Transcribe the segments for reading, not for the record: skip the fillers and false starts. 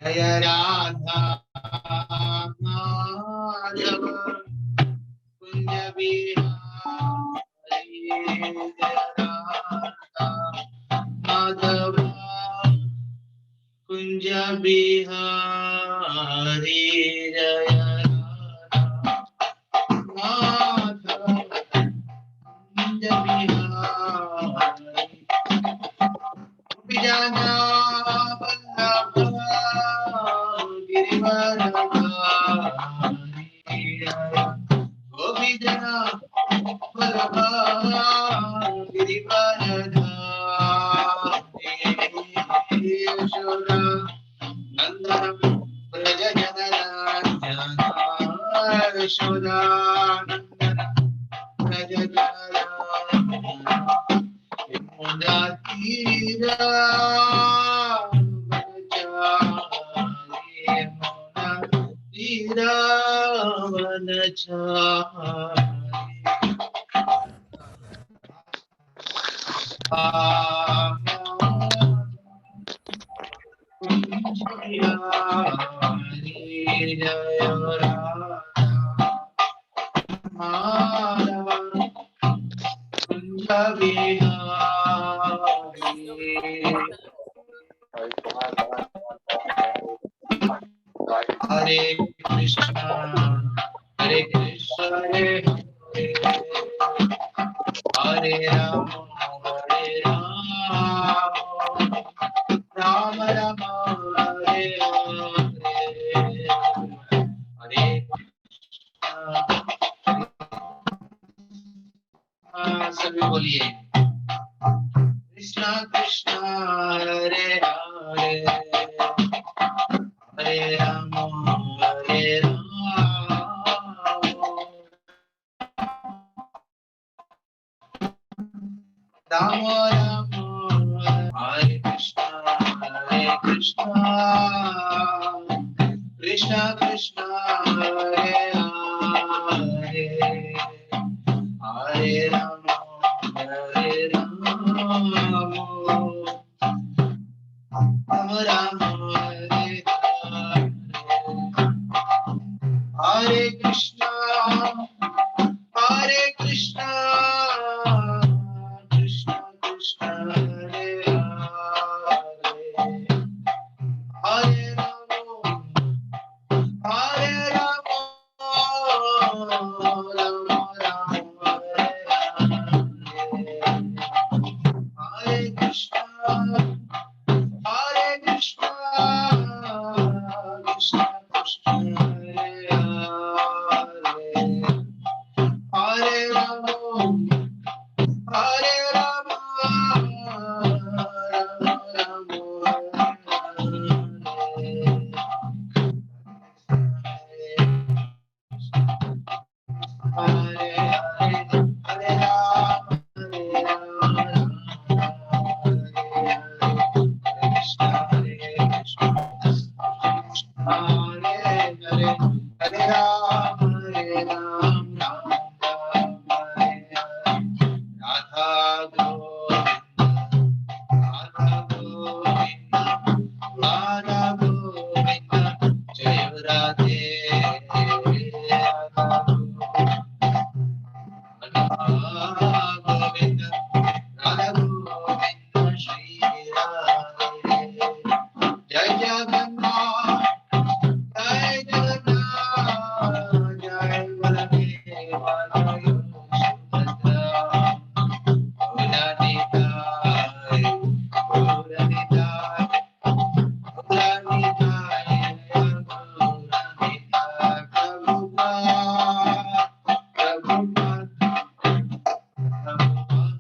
जय राधा माधव कुंज बिहारी, जय राधा माधव कुंज बिहारी, जय राधा माधव कुंज बिहारी, बिजना वल्लभ गिरिवरधारी, गोपीजना वल्लभ गिरिवरधारी, यशोदा नंदन व्रज जनराजन, यशोदा नंदन व्रज जनराजन, यमुना तीरा वनचारी, यमुना तीरा वनचारी, जय राधा माधव कुंज बिहारी, हरे कृष्णा हरे कृष्णा हरे हरे, हरे राम राम राम हरे हरे, हरे सभी बोलिए कृष्णा कृष्णा हरे हरे, हरे राम राम राम, हरे कृष्णा कृष्णा कृष्णा हरे हरे, हरे राम राम राम हरे हरे, हरे कृष्णा कृष्णा कृष्णा हरे हरे, हरे राम राम राम हरे हरे, हरे कृष्णा कृष्णा कृष्णा हरे हरे, हरे राम राम हरे हरे, हरे राम कृष्णा हरे कृष्णा हरे हरे, हरे राम राम राम हरे हरे, राधा गोविंद राधा गोविंद, जय राधे राधा गोविंद राधा गोविंद, श्री राधे, जय जगन्नाथ जय जगन्नाथ, जय बलदेव जय सुभद्रा, गौरनिताय गौरनिताय गौरनिताय गौरनिताय, प्रभुपाद प्रभुपाद प्रभुपाद,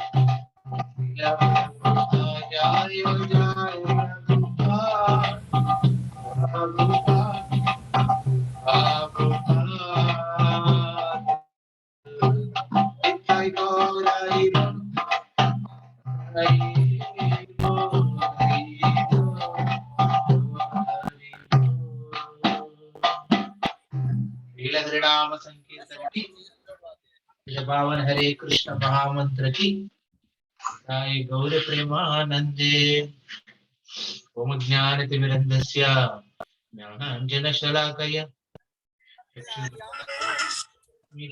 जय जय प्रभुपाद प्रभुपाद प्रभुपाद, नित्य गौर हरि हरि हरिनाम संकीर्तन की, पावन हरे कृष्ण महामंत्र की, जय गौर प्रेमानंदे। ओम ज्ञानतिमिरन्धस्य ज्ञानाञ्जनशलाकया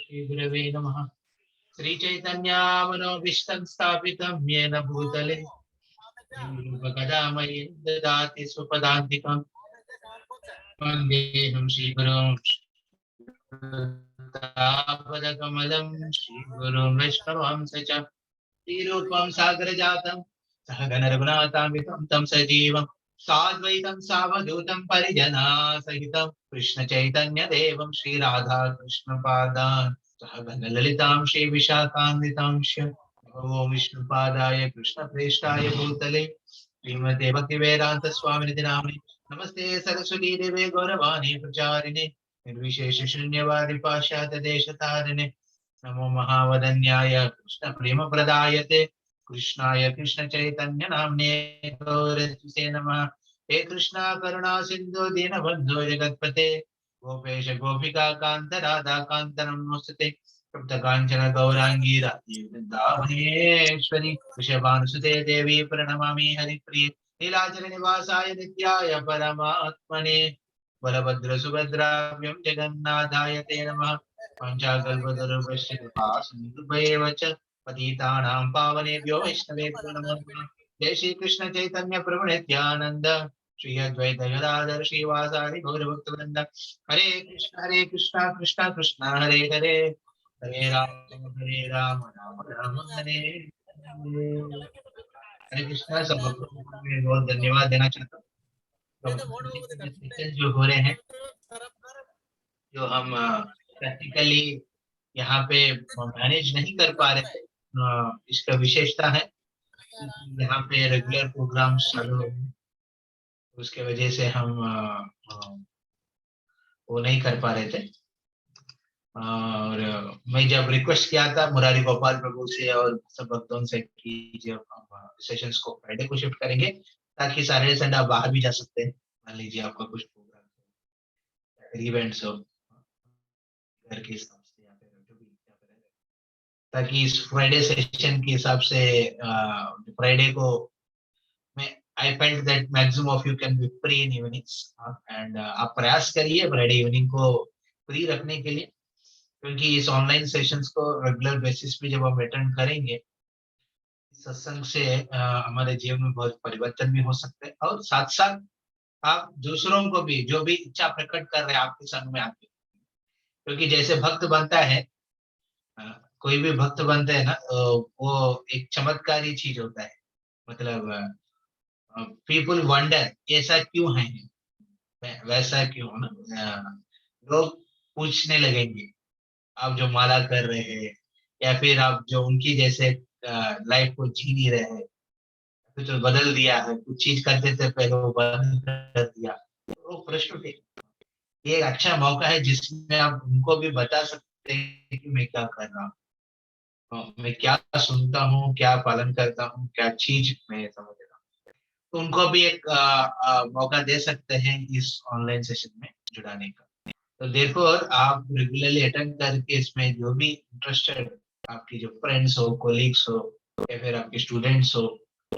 श्रीगुरवे नमः। श्रीचैतन्यामनोभीष्टं स्थापितं येन भूतले रूपकदामयि ददाति स्वपदान्तिकं वन्देऽहं श्रीगुरुं तापदकमलं श्रीगुरुं वैष्णवंश च श्रीरूपं सागरजातं सहगण रघुनाथान्वितं तं सजीवं साद्वैतं सावधूतं परिजना सहितं कृष्ण चैतन्य देवं श्रीराधा कृष्ण पादान् सहगण ललितां श्री विशाखान्वितांश्च ओम विष्णुपादाय कृष्ण प्रेष्ठाय भूतले श्रीमते भक्ति वेदांत स्वामी नामिने नमस्ते सरस्वती देवे गौरवाणी प्रचारिणे निर्विशेष शून्यवादी पाश्चात्य देशतारिणे नमो महावदन्याय कृष्ण प्रेम प्रदायते कृष्णाय कृष्ण चैतन्य नाम्ने गौरसे नमः। हे कृष्णा करुणा सिंधु दीनबंधु जगत्पते गोपेश गोपिका कांत राधा कांत नमोस्तुते तप्त कांचन गौरांगी राधे वृंदावनेश्वरी वृषभानुसुते देवी प्रणमामि हरिप्रिये नीलाचल निवासाय नित्याय परमात्मने बलभद्र सुभद्राभ्यं जगन्नाथाय ते नमः। पञ्चाकल्पतरुभ्यश्च कृपासिन्धुभ्येव च पतितानां पावनेभ्यो वैष्णवेभ्यो नमो नमः। जय श्री कृष्ण चैतन्य प्रभु नित्यानंद श्री अद्वैत गदाधर श्रीवासादि गौरभक्तवृंद हरे कृष्ण कृष्ण कृष्ण हरे हरे हरे राम राम राम हरे हरे। हरे कृष्णा सब भक्तों को मैं बहुत धन्यवाद देना चाहता हूँ। जो हो रहे हैं जो हम प्रैक्टिकली यहाँ पे मैनेज नहीं कर पा रहे थे, इसका विशेषता है यहाँ पे रेगुलर प्रोग्राम चालू हो गए, उसके वजह से हम वो नहीं कर पा रहे थे। और मैं जब रिक्वेस्ट किया था मुरारी गोपाल प्रभु से और सब भक्तों से कि जब हम सेशंस को फ्राइडे को शिफ्ट करेंगे ताकि सैटरडे संडे आप बाहर भी जा सकते हैं। मान लीजिए आपका कुछ प्रोग्राम हो, इवेंट्स हो घर के हिसाब से या फिर जो भी ताकि इस फ्राइडे सेशन के हिसाब से फ्राइडे को मैं I felt that maximum of you can be free in evenings and आप प्रयास करिए फ्राइडे इवनिंग को फ्री रखने के लिए, क्योंकि इस ऑनलाइन सेशंस को रेगुलर बेसिस पे जब हम अटेंड करेंगे सत्संग से हमारे जीवन में बहुत परिवर्तन भी हो सकते हैं और साथ साथ आप दूसरों को भी जो भी इच्छा प्रकट कर रहे हैं आपके संग में आके, क्योंकि जैसे भक्त बनता है कोई भी भक्त बनता है ना वो एक चमत्कारी चीज होता है। मतलब पीपल वंडर ऐसा क्यों है वैसा क्यों ना, लोग पूछने लगेंगे आप जो माला कर रहे हैं या फिर आप जो उनकी जैसे लाइफ को जी नहीं रहे हैं, कुछ तो बदल दिया है, कुछ चीज करते थे पहले वो बंद कर दिया, तो प्रश्न थे। ये एक अच्छा मौका है जिसमें आप उनको भी बता सकते हैं कि मैं क्या कर रहा हूँ, मैं क्या सुनता हूँ, क्या पालन करता हूँ, क्या चीज मैं समझ रहा हूँ। तो उनको भी एक मौका दे सकते हैं इस ऑनलाइन सेशन में जुड़ाने का। तो देखो आप रेगुलरली अटेंड करके इसमें जो भी इंटरेस्टेड आपकी जो फ्रेंड्स हो, कोलीग्स हो या फिर आपके स्टूडेंट्स हो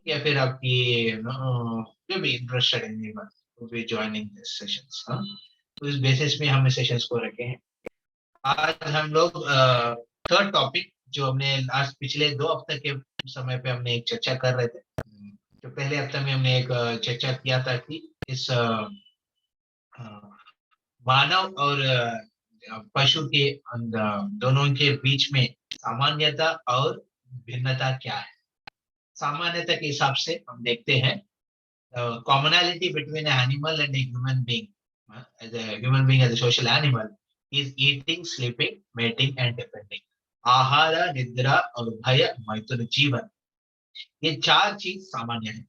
या फिर आपकी जो भी interested anyone to be joining this sessions, तो इस बेसिस में हमने सेशंस को रखे हैं। आज हम लोग थर्ड टॉपिक जो हमने लास्ट पिछले 2 हफ्ते के समय पे हमने एक चर्चा कर रहे थे। तो पहले हफ्ते में हमने एक चर्चा किया था कि इस मानव और पशु के दोनों के बीच में सामान्यता और भिन्नता क्या है। सामान्यता के हिसाब से हम देखते हैं commonality between an animal and a human being. As a human being, as a social animal, is eating, sleeping, mating and depending. आहार, निद्रा और भय, मैथुन, जीवन, ये 4 चीज सामान्य है,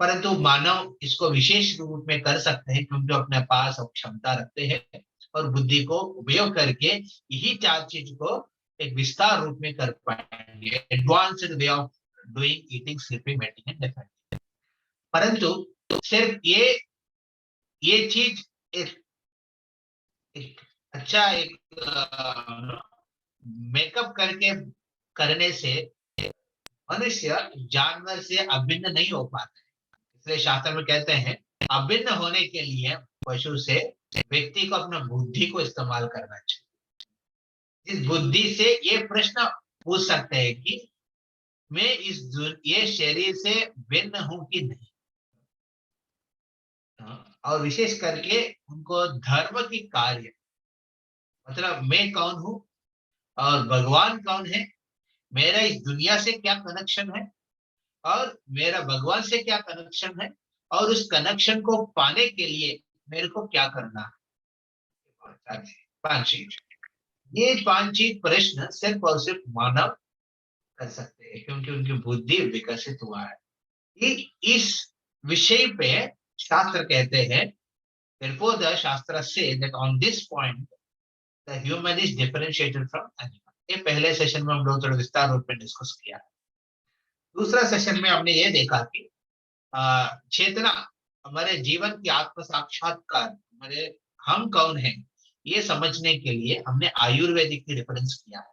परंतु मानव इसको विशेष रूप में कर सकते हैं क्योंकि अपने पास क्षमता रखते हैं और बुद्धि को उपयोग करके यही 4 चीज को एक विस्तार रूप में कर पाएंगे। Advanced way of doing, eating, sleeping, mating and depending. परंतु सिर्फ ये चीज एक अच्छा एक मेकअप करके करने से मनुष्य जानवर से अभिन्न नहीं हो पाता है। इसलिए शास्त्र में कहते हैं अभिन्न होने के लिए पशु से व्यक्ति को अपना बुद्धि को इस्तेमाल करना चाहिए। इस बुद्धि से ये प्रश्न पूछ सकते हैं कि मैं ये शरीर से भिन्न हूं कि नहीं। और विशेष करके उनको धर्म की कार्य, मतलब मैं कौन हूं और भगवान कौन है, मेरा इस दुनिया से क्या कनेक्शन है और मेरा भगवान से क्या कनेक्शन है, और उस कनेक्शन को पाने के लिए मेरे को क्या करना है। 5 चीज, ये 5 चीज प्रश्न सिर्फ और सिर्फ मानव कर सकते हैं, क्योंकि उनकी बुद्धि विकसित हुआ है। इस विषय पे शास्त्र कहते हैं, therefore the shastra say that on this point the human is differentiated from animal। ये पहले सेशन में हम लोग थोड़ा विस्तार रूप में डिस्कस किया। दूसरा सेशन में हमने ये देखा कि चेतना, हमारे जीवन की आत्म साक्षात्कार, हमारे हम कौन हैं ये समझने के लिए हमने आयुर्वेदिक की रेफरेंस किया है।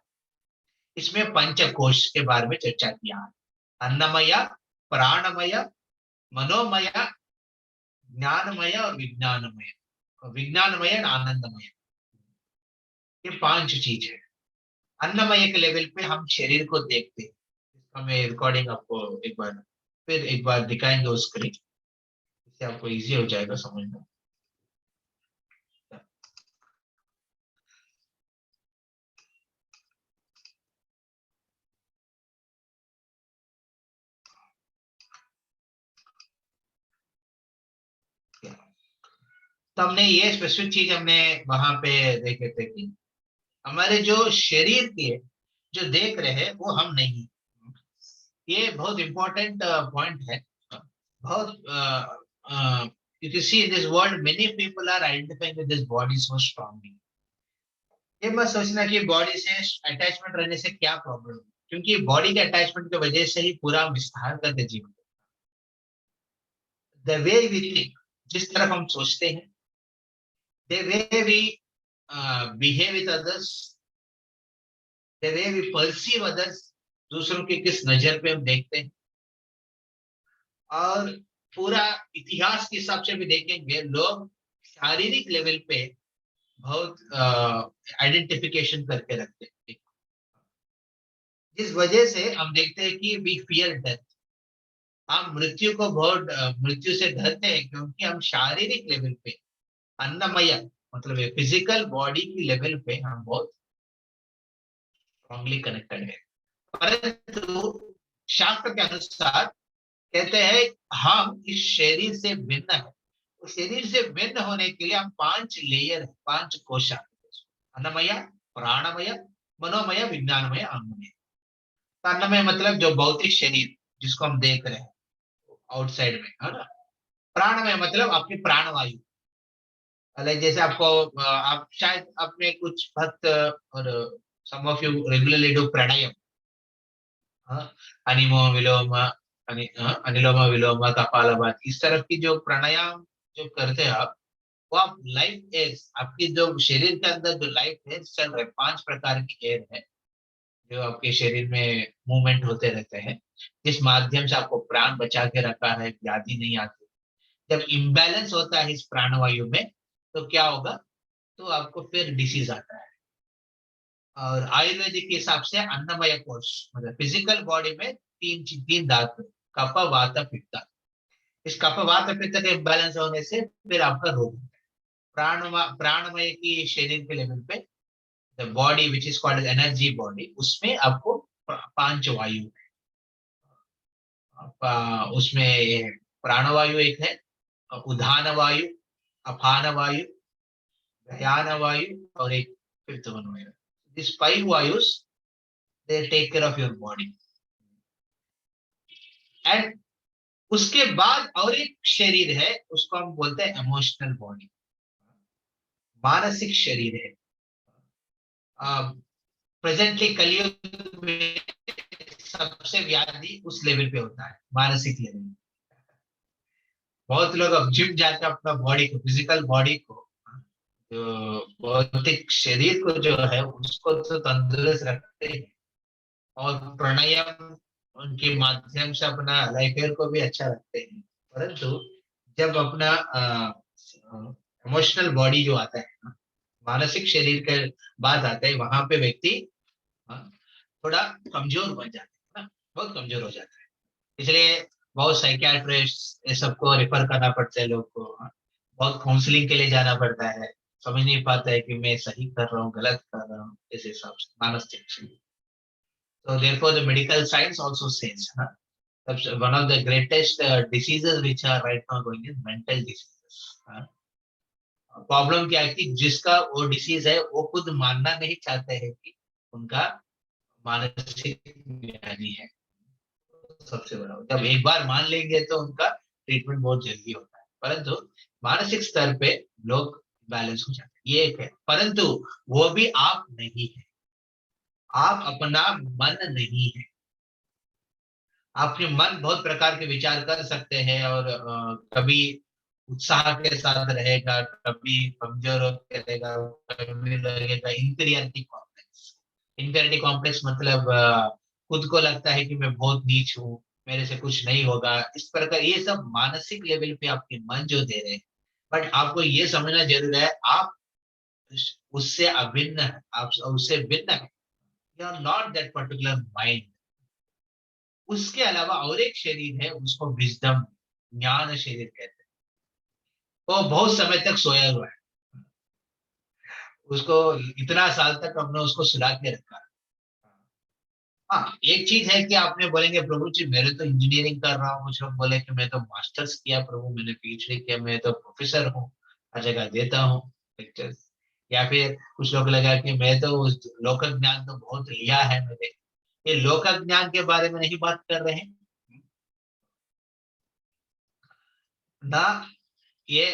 इसमें पंचकोश के बारे में चर्चा किया है, अन्नमय, प्राणमय, मनोमय, ज्ञानमय और विज्ञानमय, विज्ञानमय और आनंदमय। ये 5 चीज है। अन्नमय के लेवल पे हम शरीर को देखते हैं, इसका मैं रिकॉर्डिंग आपको एक बार दिखाएंगे उस स्क्रीन, इससे आपको इजी हो जाएगा समझना। तो हमने ये स्पेसिफिक चीज हमने वहां पे देखे थे कि हमारे जो शरीर के जो देख रहे हैं वो हम नहीं। ये बहुत इंपॉर्टेंट पॉइंट है। बहुत if you see in this world many people are identifying with this body so strongly। ये मत सोचना कि बॉडी से अटैचमेंट रहने से क्या प्रॉब्लम है, क्योंकि बॉडी के अटैचमेंट की वजह से ही पूरा विस्तार करते जीवन। द वे वी थिंक, जिस तरफ हम सोचते हैं, the way we behave with others, the way we perceive others, दूसरों के किस नजर पे हम देखते हैं, और पूरा इतिहास के हिसाब से भी देखेंगे लोग शारीरिक लेवल पे बहुत आइडेंटिफिकेशन करके रखते हैं, जिस वजह से हम देखते हैं कि वी फियर डेथ। हम मृत्यु को बहुत मृत्यु से डरते हैं, क्योंकि हम शारीरिक लेवल पे अन्नमय, मतलब फिजिकल बॉडी की लेवल पे हम बहुत स्ट्रांगली कनेक्टेड है। परंतु शास्त्र के अनुसार कहते हैं हम इस शरीर से भिन्न है। तो शरीर से भिन्न होने के लिए हम 5 लेयर, 5 कोश, अन्नमय, प्राणमय, मनोमय, विज्ञानमय, आनंदमय। तो अन्नमय मतलब जो भौतिक शरीर जिसको हम देख रहे हैं आउटसाइड में, है ना। प्राणमय मतलब आपकी प्राणवायु, लाइक जैसे आपको आप शायद अपने कुछ भक्त और सम ऑफ यू रेगुलरली डू प्राणायाम, अनिमो विलोम अनिलोम विलोम कपालभाति, इस तरह की जो प्राणायाम जो करते हैं आप, वो आप लाइफ एयर, आपकी जो शरीर के अंदर जो लाइफ एयर चल रहे 5 प्रकार की एयर है जो आपके शरीर में मूवमेंट होते रहते हैं, जिस माध्यम से आपको प्राण बचा के रखा है, व्याधि नहीं आती। जब इम्बैलेंस होता है इस प्राणवायु में तो क्या होगा, तो आपको फिर डिसीज आता है। और आयुर्वेदिक के हिसाब से अन्नमय कोश, मतलब फिजिकल बॉडी में 3 धातु, कफ, वात, पित्त। इस कफ, वात, पित्त के इम्बैलेंस होने से फिर आपका रोग होता है। प्राणमय की शरीर के लेवल पे the body which is called energy body, उसमें आपको 5 वायु, उसमें प्राणवायु एक है, उदान वायु, अपान वायु, व्यान वायु और एक फिफ्थ वन वायु। दिस 5 वायुस they take care of your body. And उसके बाद और एक शरीर है, उसको हम बोलते हैं इमोशनल बॉडी, मानसिक शरीर है। प्रेजेंटली कलयुग में सबसे व्याधि उस लेवल पे होता है, मानसिक लेवल। बहुत लोग अब जिम जाके अपना बॉडी को, फिजिकल बॉडी को, जो भौतिक शरीर को जो है उसको तो तंदुरुस्त रखते हैं, और प्राणायाम उनके माध्यम से अपना लाइफ एयर को भी अच्छा रखते हैं। परंतु जब अपना इमोशनल बॉडी जो आता है ना, मानसिक शरीर के बात आता है, वहां पे व्यक्ति थोड़ा कमजोर बन जाता है ना, बहुत कमजोर हो जाता है। इसलिए बहुत साइकियाट्रिस्ट ये सबको रेफर करना पड़ता है लोग को, बहुत काउंसलिंग के लिए जाना पड़ता है, समझ नहीं पाता है कि मैं सही कर रहा हूँ गलत कर रहा हूँ इस हिसाब से मानसिक शरीर। So therefore, the medical science also says, one of the greatest diseases which are right now going is mental diseases. Problem क्या है कि जिसका वो डिसीज है वो खुद मानना नहीं चाहते हैं कि उनका मानसिक व्याधि है। सबसे बड़ा जब एक बार मान लेंगे तो उनका ट्रीटमेंट बहुत जल्दी होता है, परंतु मानसिक स्तर पे लोग बैलेंस हो जाते हैं, ये एक है। परंतु वो भी आप नहीं है, आप अपना मन नहीं है। आपके मन बहुत प्रकार के विचार कर सकते हैं और कभी उत्साह के साथ रहेगा, कभी कमजोर होकर रहेगा, कभी लगेगा इंफीरियरिटी कॉम्प्लेक्स। इंफीरियरिटी कॉम्प्लेक्स मतलब खुद को लगता है कि मैं बहुत नीच हूँ, मेरे से कुछ नहीं होगा, इस प्रकार ये सब मानसिक लेवल पे आपके मन जो दे रहे हैं। बट आपको ये समझना जरूर है, आप उससे अभिन्न है, आप उससे भिन्न है। You are not that particular mind. उसके अलावा और एक शरीर है, उसको विजडम ज्ञान शरीर कहते हैं। वो बहुत समय तक सोया हुआ है, उसको इतना साल तक हमने उसको सुला के रखा। हाँ, एक चीज है कि आपने बोलेंगे प्रभु जी मेरे तो इंजीनियरिंग कर रहा हूँ, कुछ लोग बोले कि मैं तो मास्टर्स किया प्रभु, मैंने पीएचडी किया, मैं तो प्रोफेसर हूँ, हर जगह देता हूँ लेक्चर्स। या फिर कुछ लोग लगा कि मैं तो उस लोक ज्ञान तो बहुत लिया है मैंने। ये लोक ज्ञान के बारे में नहीं बात कर रहे हैं ना, ये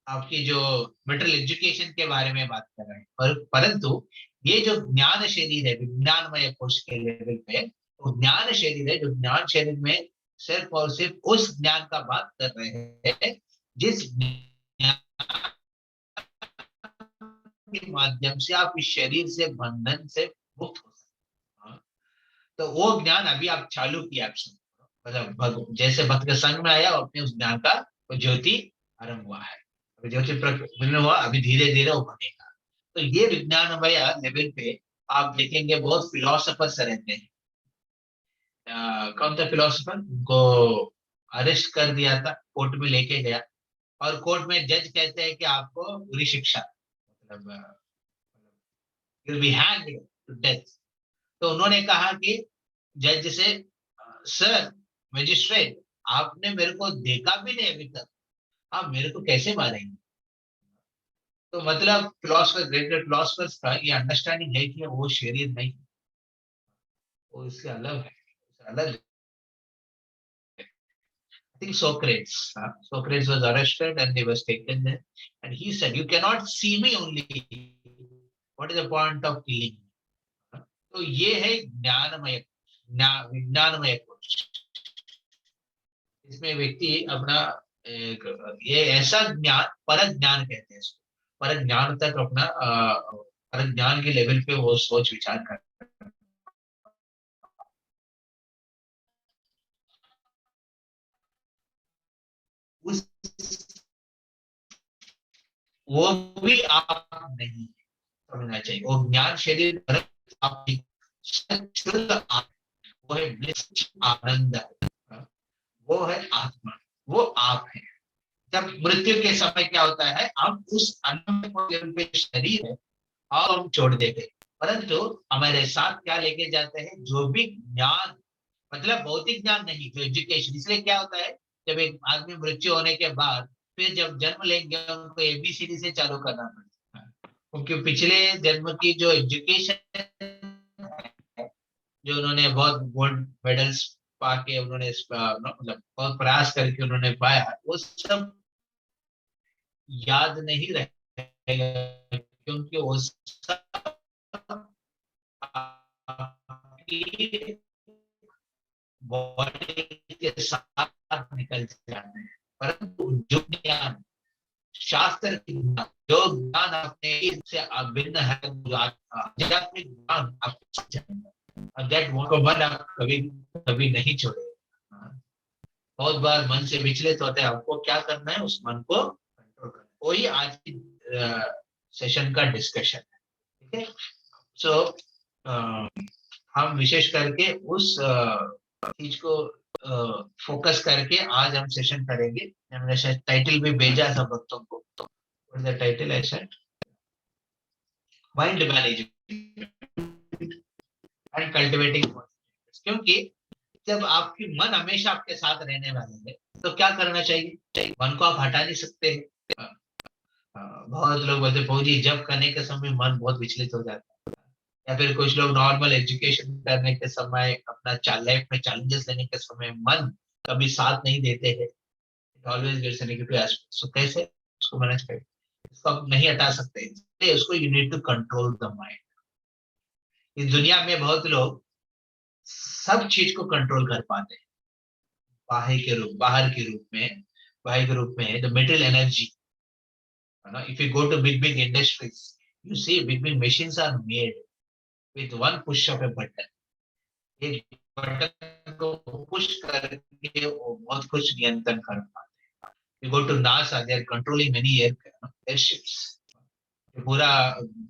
आपकी जो मेटल एजुकेशन के बारे में बात कर रहे हैं। पर परंतु ये जो ज्ञान शरीर है विज्ञानमय कोश के लेवल पे, वो ज्ञान शरीर है जो ज्ञान शरीर में सिर्फ और सिर्फ उस ज्ञान का बात कर रहे हैं जिस ज्ञान के माध्यम से आप इस शरीर से बंधन से मुक्त हो सकते हैं। तो वो ज्ञान अभी आप चालू किया, आप मतलब जैसे भक्त के संग में आया और अपने उस ज्ञान का वो ज्योति आरंभ हुआ है, अभी ज्योति प्रकट हुआ, अभी धीरे धीरे वो बनेगा। तो ये विज्ञानमय लेवल पे आप देखेंगे बहुत फिलोसफर्स रहते हैं। कौन था फिलोसफर, उनको अरेस्ट कर दिया था, कोर्ट में लेके गया, और कोर्ट में जज कहते हैं कि आपको बुरी शिक्षा, मतलब you be hanged to death. तो उन्होंने कहा कि जज से, सर मजिस्ट्रेट आपने मेरे को देखा भी नहीं अभी तक, आप मेरे को कैसे मारेंगे। तो मतलब फिलोसफर, ग्रेट ग्रेट फिलोसफर्स का ये अंडरस्टैंडिंग है कि वो शरीर नहीं, वो इससे अलग है, अलग। I think Socrates. Socrates was arrested and he was taken there, and he said, "You cannot see me only. What is the point of killing me?" तो ये है ज्ञानमय, विज्ञानमय कोश। इसमें व्यक्ति अपना ये ऐसा ज्ञान, परक ज्ञान कहते हैं इसको, परक ज्ञान तक अपना परक ज्ञान के लेवल पे वो सोच विचार करता है। उस वो भी आप नहीं समझना चाहिए, वो ज्ञान शरीर परक आप शुद्ध वो है निश्चित आनंद, वो है आत्मा, वो आप है। जब मृत्यु के समय क्या होता है, हम उस अनंत शरीर है और हम छोड़ देते, परंतु हमारे साथ क्या लेके जाते हैं, जो भी ज्ञान, मतलब भौतिक ज्ञान नहीं, जो एजुकेशन। इसलिए क्या होता है, जब एक आदमी मृत्यु होने के बाद फिर जब जन्म लेंगे उनको एबीसीडी से चालू करना पड़ता है, क्योंकि पिछले जन्म की जो एजुकेशन, जो उन्होंने बहुत गोल्ड मेडल्स पाके उन्होंने मतलब बहुत प्रयास करके उन्होंने पाया, वो सब याद नहीं रहेगा, क्योंकि वो सब आपकी बॉडी के साथ निकल जाते हैं। परंतु जो ज्ञान, शास्त्र की ज्ञान, जो ज्ञान अपने से अभिन्न है, जो आध्यात्मिक ज्ञान आपको दैट को मन आप कभी कभी नहीं छोड़ेगा। बहुत बार मन से विचलित होते हैं, आपको क्या करना है, उस मन को कंट्रोल करना है। वही आज की सेशन का डिस्कशन है, ठीक है। सो हम विशेष करके उस चीज को फोकस करके आज हम सेशन करेंगे। हमने शायद टाइटल भी भेजा सब भक्तों को, द टाइटल है शायद mind management and cultivating confidence. क्योंकि जब आपकी मन हमेशा आपके साथ रहने वाले है तो क्या करना चाहिए, मन को आप हटा नहीं सकते हैं। बहुत लोग बोलते फौजी जब करने के समय मन बहुत विचलित हो जाता है, या फिर कुछ लोग नॉर्मल एजुकेशन करने के समय, अपना लाइफ में चैलेंजेस लेने के समय मन कभी साथ नहीं देते हैं। ऑलवेज देयर नेगेटिव एस्पेक्ट, सो कैसे उसको मैनेज करें, इसको आप नहीं हटा सकते, इसलिए उसको you need to control the mind. इस दुनिया में बहुत लोग सब चीज को कंट्रोल कर पाते हैं, बाहर के रूप में the material energy. If you go to big industries, you see big machines are made with one push of a button. एक बटन को पुश करके वो बहुत कुछ नियंत्रण कर पाते हैं। You go to NASA, they are controlling many airships. पूरा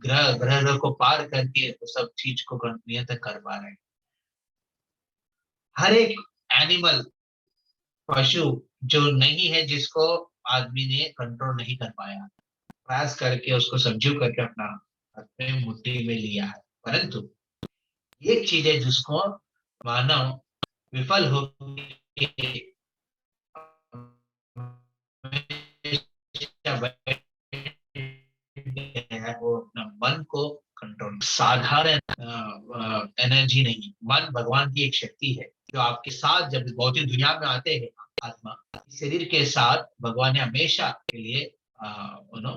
ग्रह को पार करके वो सब चीज को नियंत्रण कर पा रहे हैं। हर एक एनिमल, पशु जो नहीं है, जिसको आदमी ने कंट्रोल नहीं कर पाया, प्रयास करके उसको सब्ज्यू करके अपना अपने मुट्ठी में लिया है। परंतु एक चीज है जिसको मानव विफल हो वो अपना मन को कंट्रोल। साधारण एनर्जी नहीं, मन भगवान की एक शक्ति है जो आपके साथ जब भौतिक दुनिया में आते हैं, आत्मा शरीर के साथ भगवान ने हमेशा के लिए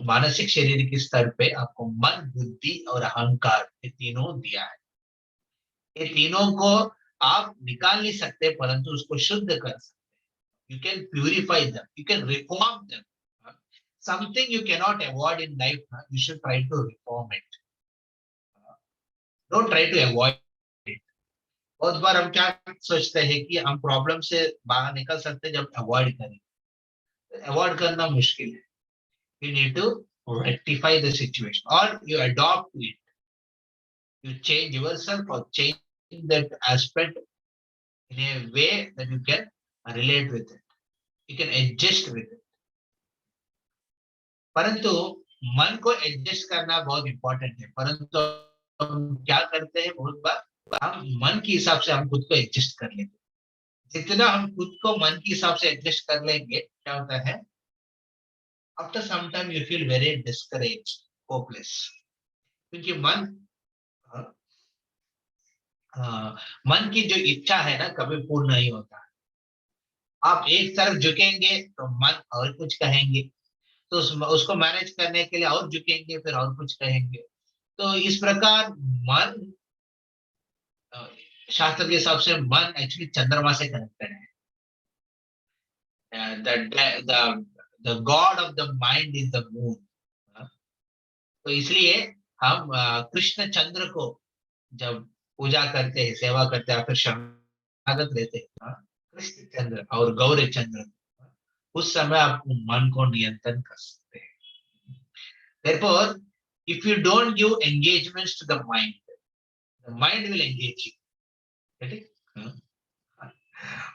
मानसिक शरीर के स्तर पे आपको मन, बुद्धि और अहंकार, ये तीनों दिया है। ये तीनों को आप निकाल नहीं सकते, परंतु उसको शुद्ध कर सकते। You can purify them, you can reform them. Something you cannot avoid in life, you should try to reform it. Don't try to avoid it. बहुत बार हम क्या सोचते हैं कि हम प्रॉब्लम से बाहर निकल सकते हैं जब अवॉइड करें। अवॉइड करना मुश्किल है। You need to rectify the situation or you adopt it. You change yourself or change that aspect in a way that you can relate with it. You can adjust with it. परंतु मन को adjust करना बहुत important है, परंतु हम क्या करते हैं, बहुत बार हम मन के हिसाब से हम खुद को एडजस्ट कर लेते हैं। जितना हम खुद को मन के हिसाब से एडजस्ट कर लेंगे, क्या होता है, after some time you feel very discouraged, hopeless. क्योंकि मन की जो इच्छा है ना, कभी पूर्ण नहीं होता। आप एक तरफ झुकेंगे तो मन और कुछ कहेंगे, तो उसको मैनेज करने के लिए और झुकेंगे, फिर और कुछ कहेंगे। तो इस प्रकार मन, शास्त्र के हिसाब से मन एक्चुअली चंद्रमा से कनेक्टेड है। The God of the mind is the moon. तो इसलिए हम कृष्ण चंद्र को जब पूजा करते हैं, सेवा करते हैं, फिर शरणागत लेते हैं, कृष्ण चंद्र और गौरी चंद्र, उस समय आप मन को नियंत्रण कर सकते हैं। Therefore, if you don't give engagements to the mind will engage you.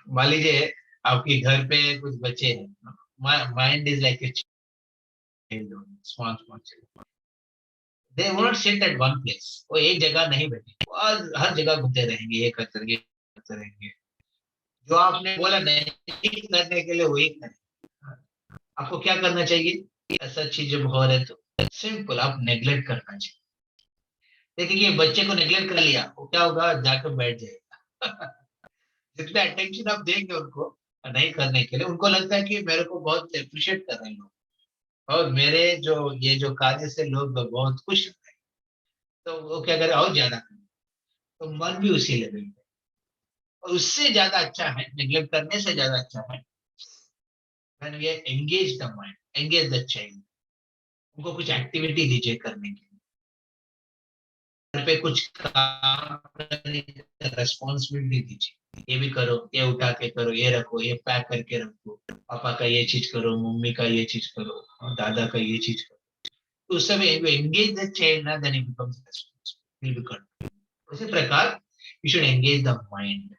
मान लीजिए आपके घर पे कुछ बच्चे हैं, mind is like a small children, they won't sit at one place. वो एक जगह नहीं बैठे, वो हर जगह घूमते रहेंगे, ये करते रहेंगे। जो आपने बोला नहीं करने के लिए वही करें। आपको क्या करना चाहिए, ऐसा चीज जब हो रहे तो सिंपल आप नेग्लेक्ट करना चाहिए। देखिए बच्चे को नेग्लेक्ट कर लिया, वो क्या होगा, जाकर बैठ जाएगा। जितना अटेंशन आप देंगे उनको नहीं करने के लिए, उनको लगता है कि मेरे को बहुत अप्रिशिएट कर रहे हैं लोग, और मेरे जो कार्य से लोग बहुत खुश होते हैं, तो वो क्या करे, और ज्यादा करें। तो मन भी उसी लेवल पे, और उससे ज्यादा अच्छा है, नेग्लेक्ट करने से ज्यादा अच्छा है when we engage the mind, engage the child, उनको कुछ एक्टिविटी दीजिए करने के लिए। पे कुछ काम रेस्पॉन्सिबिलिटी दीजिए, ये भी करो, ये उठा के करो, ये रखो, ये पैक करके रखो, पापा का ये चीज करो, मम्मी का ये चीज करो, और दादा का ये चीज करो। तो उस समय एंगेज द चाइल्ड ना, देन इट बिकम्स रेस्पॉन्सिबल। उसी प्रकार you should engage the mind.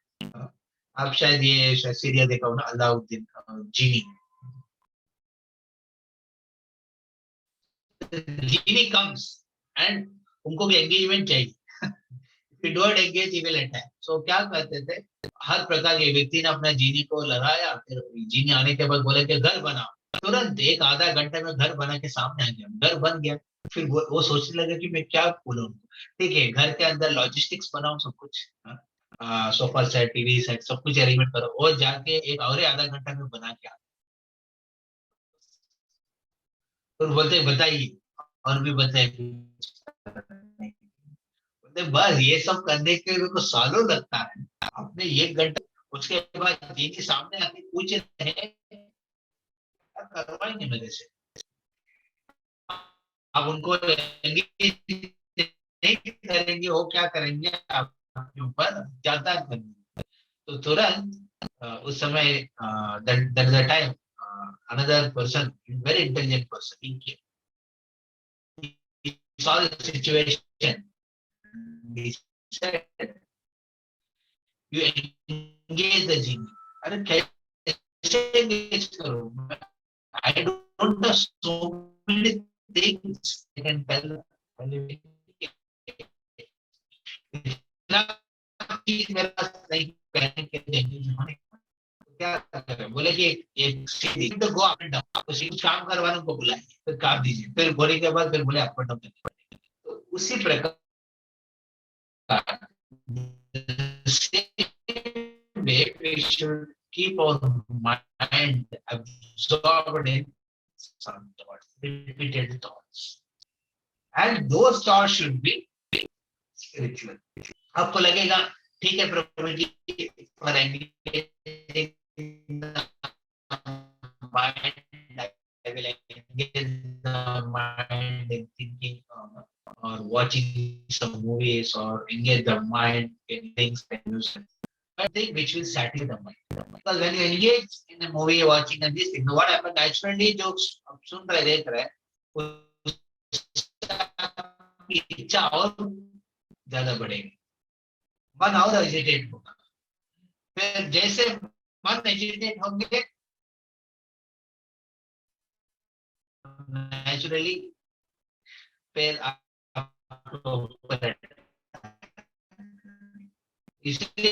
आप शायद ये सीरियल देखा हो ना, अलाउद्दीन जीनी। जीनी कम्स एंड उनको भी एंगेजमेंट चाहिए। If you don't engage, he will attack. So क्या करते थे, हर प्रकार के व्यक्ति ने अपना जीनी को लगाया, फिर जीनी आने के बाद बोले कि घर बनाओ, तुरंत एक आधा घंटे में घर बना के सामने आ गया, घर बन गया। फिर वो सोचने लगे कि मैं क्या बोलूं उनको। ठीक है, घर के अंदर लॉजिस्टिक्स बनाओ सब कुछ, सोफा सेट, टीवी सेट, सब कुछ अरेंजमेंट करो, और जाके एक और आधा घंटा में बना के आ। तो बोलते बताइए, और भी बताइए। बोलते बस ये सब करने के लिए तो सालों लगता है, आपने 1 घंटा। उसके बाद जीनी सामने आके पूछ रहे हैं, क्या करवाएंगे मेरे से। आप उनको engage नहीं करेंगे, वो क्या करेंगे, आपके ऊपर ज्यादा करेंगे। तो तुरंत उस समय that is the time another person, very intelligent person, he saw the situation. He said, you engage the genie. अरे कैसे engage करूँ? I don't know so many things I can tell. इतना चीज मेरे पास नहीं कहने के लिए नहीं। क्या करें, बोले कि एक सीढ़ी तो गो अप एंड डाउन, तो सीढ़ी काम करवाने को बुलाए, फिर काम दीजिए, फिर बोले के बाद फिर बोले अप एंड डाउन। तो उसी प्रकार we should keep our mind absorbed in some thoughts, repeated thoughts, and those thoughts should be spiritual. आपको लगेगा ठीक है प्रभु जी, for engaging the mind, I will engage the mind in thinking or watching some movies, or engage the mind in things and use thing which will satisfy the mind. Because when you engage in a movie watching and this thing, what happens naturally, जो अब सुन रहे देख रहे उसकी इच्छा और ज्यादा बढ़ेगी, मन और एजिटेट होगा। फिर जैसे मन एजिटेट होंगे, नेचुरली फिर आपको इसलिए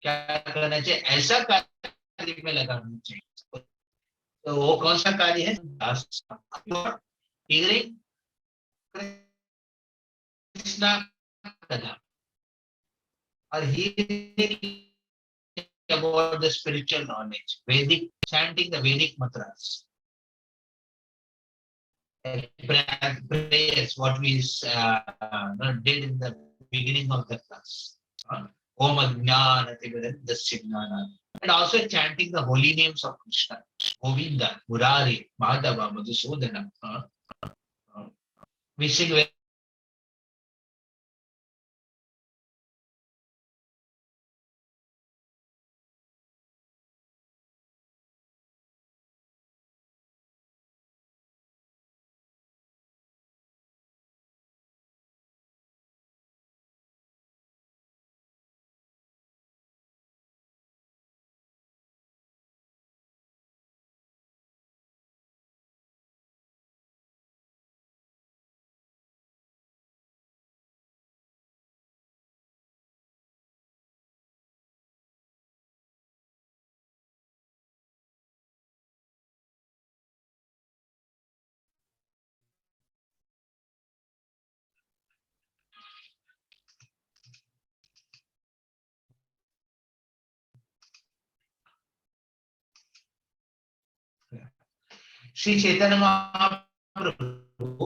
क्या करना चाहिए, ऐसा कार्य में लगाना चाहिए। तो वो कौन सा कार्य है, कृष्णा कथा, और he about the spiritual knowledge, Vedic, chanting the Vedic mantras, prayers, what we did in the beginning of the class. Om Ajnana Timirandasya Gnana. And also chanting the holy names of Krishna, Govinda, Murari, Madhava, Madhusudana. We sing very Sri Chaitanya Mahaprabhu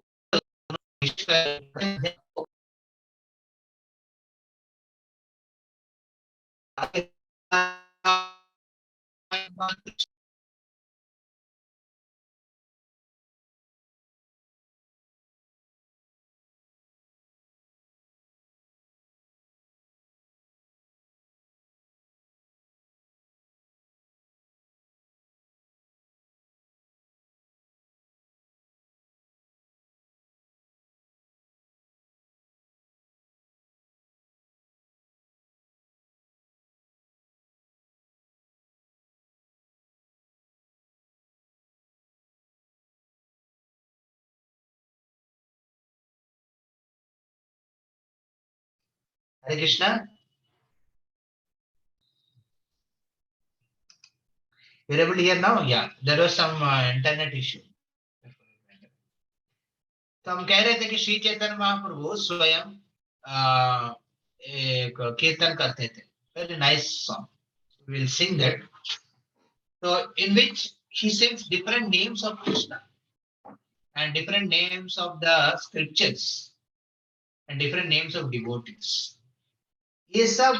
Hare Krishna. You're able to hear now? Yeah, there was some internet issue. तो हम कह रहे थे कि श्री चैतन्य महाप्रभु स्वयं एक कीर्तन करते थे. Very nice song. We will sing that. So in which he sings different names of Krishna and different names of the scriptures and different names of devotees. ये सब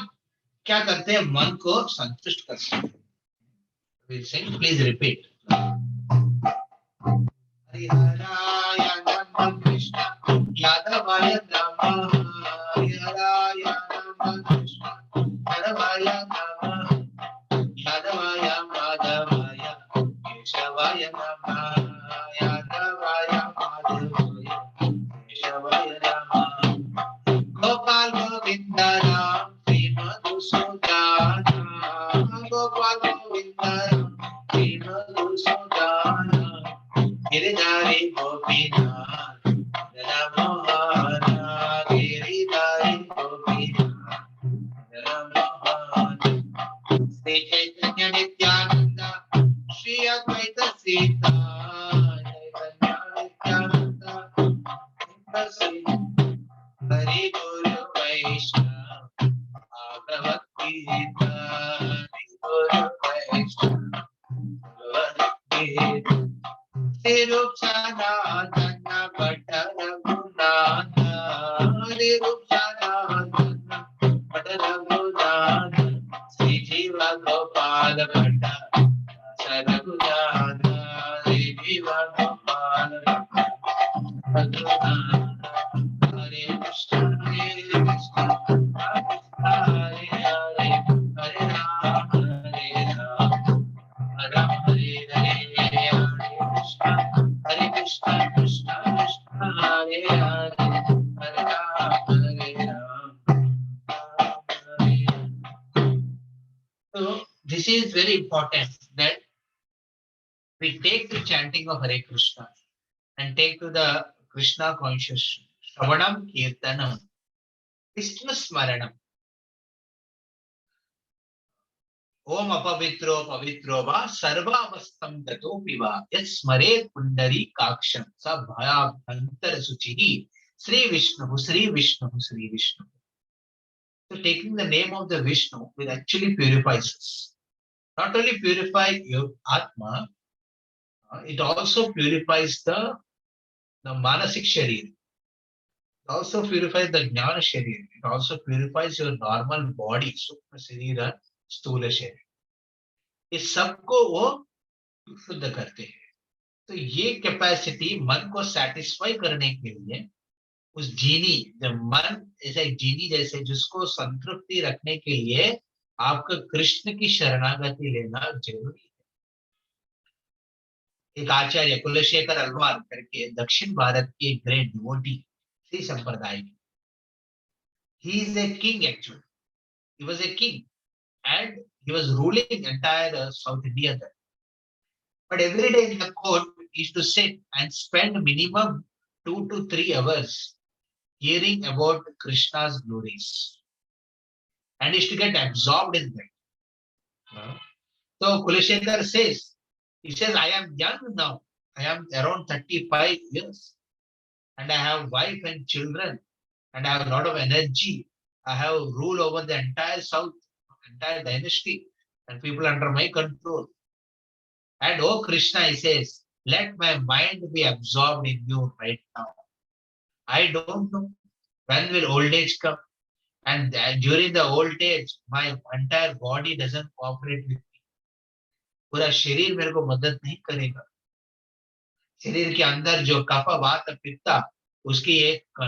क्या करते हैं? मन को संतुष्ट करते हैं. We'll sing. Please repeat. हरिहराय नमः कृष्ण यादवाय नमः. हरिहराय नमः कृष्ण यादवाय नमः. यादवाय माधवाय केशवाय नमः. यादवाय माधवाय केशवाय नमः. गोपाल गोविंद राम श्री मधुसूदन. गोपाल गोविंद राम श्री मधुसूदन. गिरिधारी गोपीनाथ रामोहन. गिरिधारी गोपीनाथ रामोहन. श्री चैतन्य नित्यानंद श्री अद्वैत सीता. चैतन्य नित्यानंद हरि गुरु वैष्णव भगवत गीता. हरि गुरु वैष्णव भगवत गीता. रूप सनातन भट्ट रघुनाथ. हरि रूप सनातन भट्ट रघुनाथ. श्री जीव गोपाल भट्ट रघुनाथ. श्री जीव गोपाल भट्ट रघुनाथ. हरे कृष्ण हरे हरे हरे राम हरे राम राम हरे हरे. हरे कृष्ण कृष्ण कृष्ण हरे हरे हरे राम हरे Ram. So this is very important that we take the chanting of Hare Krishna and take to the Krishna consciousness. Shravanam Kirtanam Krishna Smaranam. ओम अपवित्रो पवित्रो वा सर्वावस्थं गतोऽपि वा यस्मरेत् पुण्डरीकाक्षं स भयाभ्यन्तर शुचिः Shri Vishnu Shri Vishnu Shri Vishnu. So taking the name of the Vishnu will actually purify us. Not only purify your Atma, it also purifies the Manasik Sharir. It also purifies the Jnana Sharir. It also purifies your normal body, Sukma Sharira, स्थूल शरीर. इस सबको वो शुद्ध करते हैं. तो ये कैपेसिटी मन को सेटिस्फाई करने के लिए उस जीनी, जब मन ऐसे जीनी जैसे जिसको संतृप्ति रखने के लिए आपका कृष्ण की शरणागति लेना जरूरी है. एक आचार्य कुलशेखर अलवार करके दक्षिण भारत के ग्रेट डिवोटी श्री संप्रदाय के. He is a king actually. He was a king. And he was ruling entire South India then. But every day in the court, he used to sit and spend minimum 2 to 3 hours hearing about Krishna's glories. And he used to get absorbed in that. So Kulashekar says, he says, I am young now. I am around 35 years. And I have wife and children. And I have a lot of energy. I have rule over the entire South, entire dynasty, and people under my control. And oh Krishna, he says, let my mind be absorbed in you right now. I don't know when will old age come, and during the old age, my entire body doesn't cooperate with me. पूरा शरीर मेरे को मदद नहीं करेगा। शरीर के अंदर जो कफ वात पित्ता उसकी एक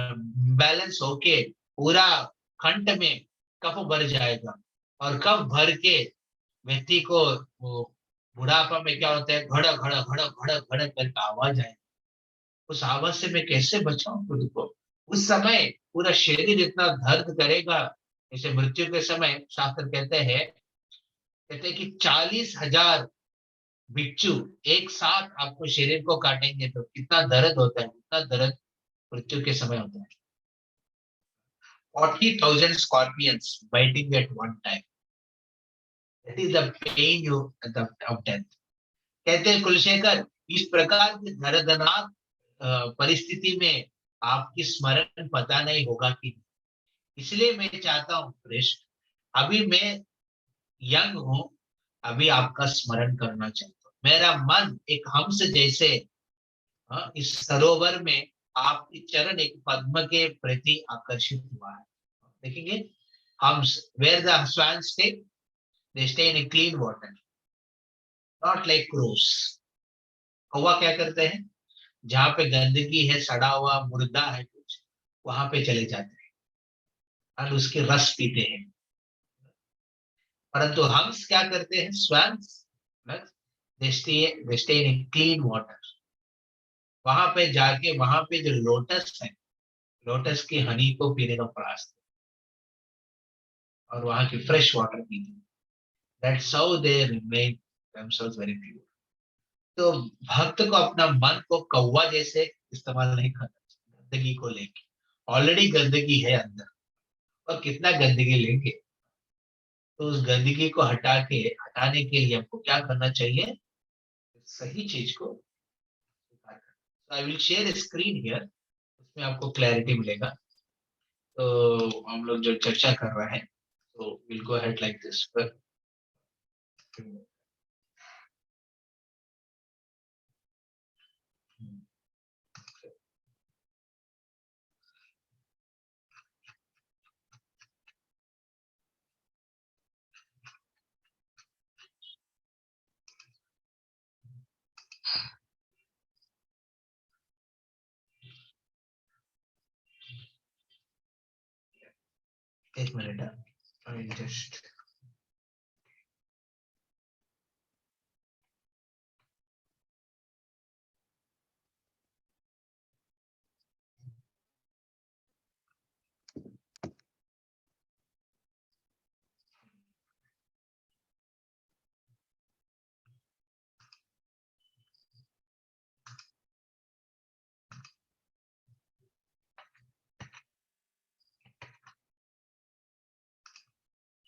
बैलेंस होके पूरा कंठ में कफ भर जाएगा, और कफ भर के व्यक्ति को वो बुढ़ापा में क्या होता है, घड़ घड़ घड़ घड़ घड़ करके आवाज आए। उस आवाज से मैं कैसे बचाऊं खुद को? उस समय पूरा शरीर इतना दर्द करेगा। जैसे मृत्यु के समय शास्त्र कहते हैं कि 40,000 बिच्छू एक साथ आपको शरीर को काटेंगे तो कितना दर्द होता है, कितना दर्द मृत्यु के समय होता है। 40,000 scorpions biting at one time. That is the pain you of death. कहते हैं कुलशेखर, इस प्रकार की दर्दनाक परिस्थिति में आपकी स्मरण पता नहीं होगा कि, इसलिए मैं चाहता हूं कृष्ण, अभी मैं यंग हूं, अभी आपका स्मरण करना चाहता हूं। मेरा मन एक हंस जैसे इस सरोवर में आपकी चरण एक पद्म के प्रति आकर्षित हुआ है। देखेंगे हंस, where the swan stay, they stay in clean water, not like crows. कौवा क्या करते हैं, जहां पे गंदगी है, सड़ा हुआ मुर्दा है कुछ, वहां पे चले जाते हैं और उसके रस पीते हैं। परंतु हंस क्या करते हैं, swans, they stay in clean water. वहां पे जाके वहां पे जो लोटस है, लोटस की हनी को पीने का प्रयास और वहां की फ्रेश वाटर पीते हैं। That's how they remain themselves very pure. तो भक्त को अपना मन को कौवा जैसे इस्तेमाल नहीं करना चाहिए गंदगी को लेके। ऑलरेडी गंदगी है अंदर, और कितना गंदगी लेंगे? तो उस गंदगी को हटाने के लिए हमको क्या करना चाहिए, सही चीज को। I will share screen here, उसमें आपको क्लैरिटी मिलेगा। तो हम लोग जो चर्चा कर रहे हैं, तो will go ahead like this. एक minute, I just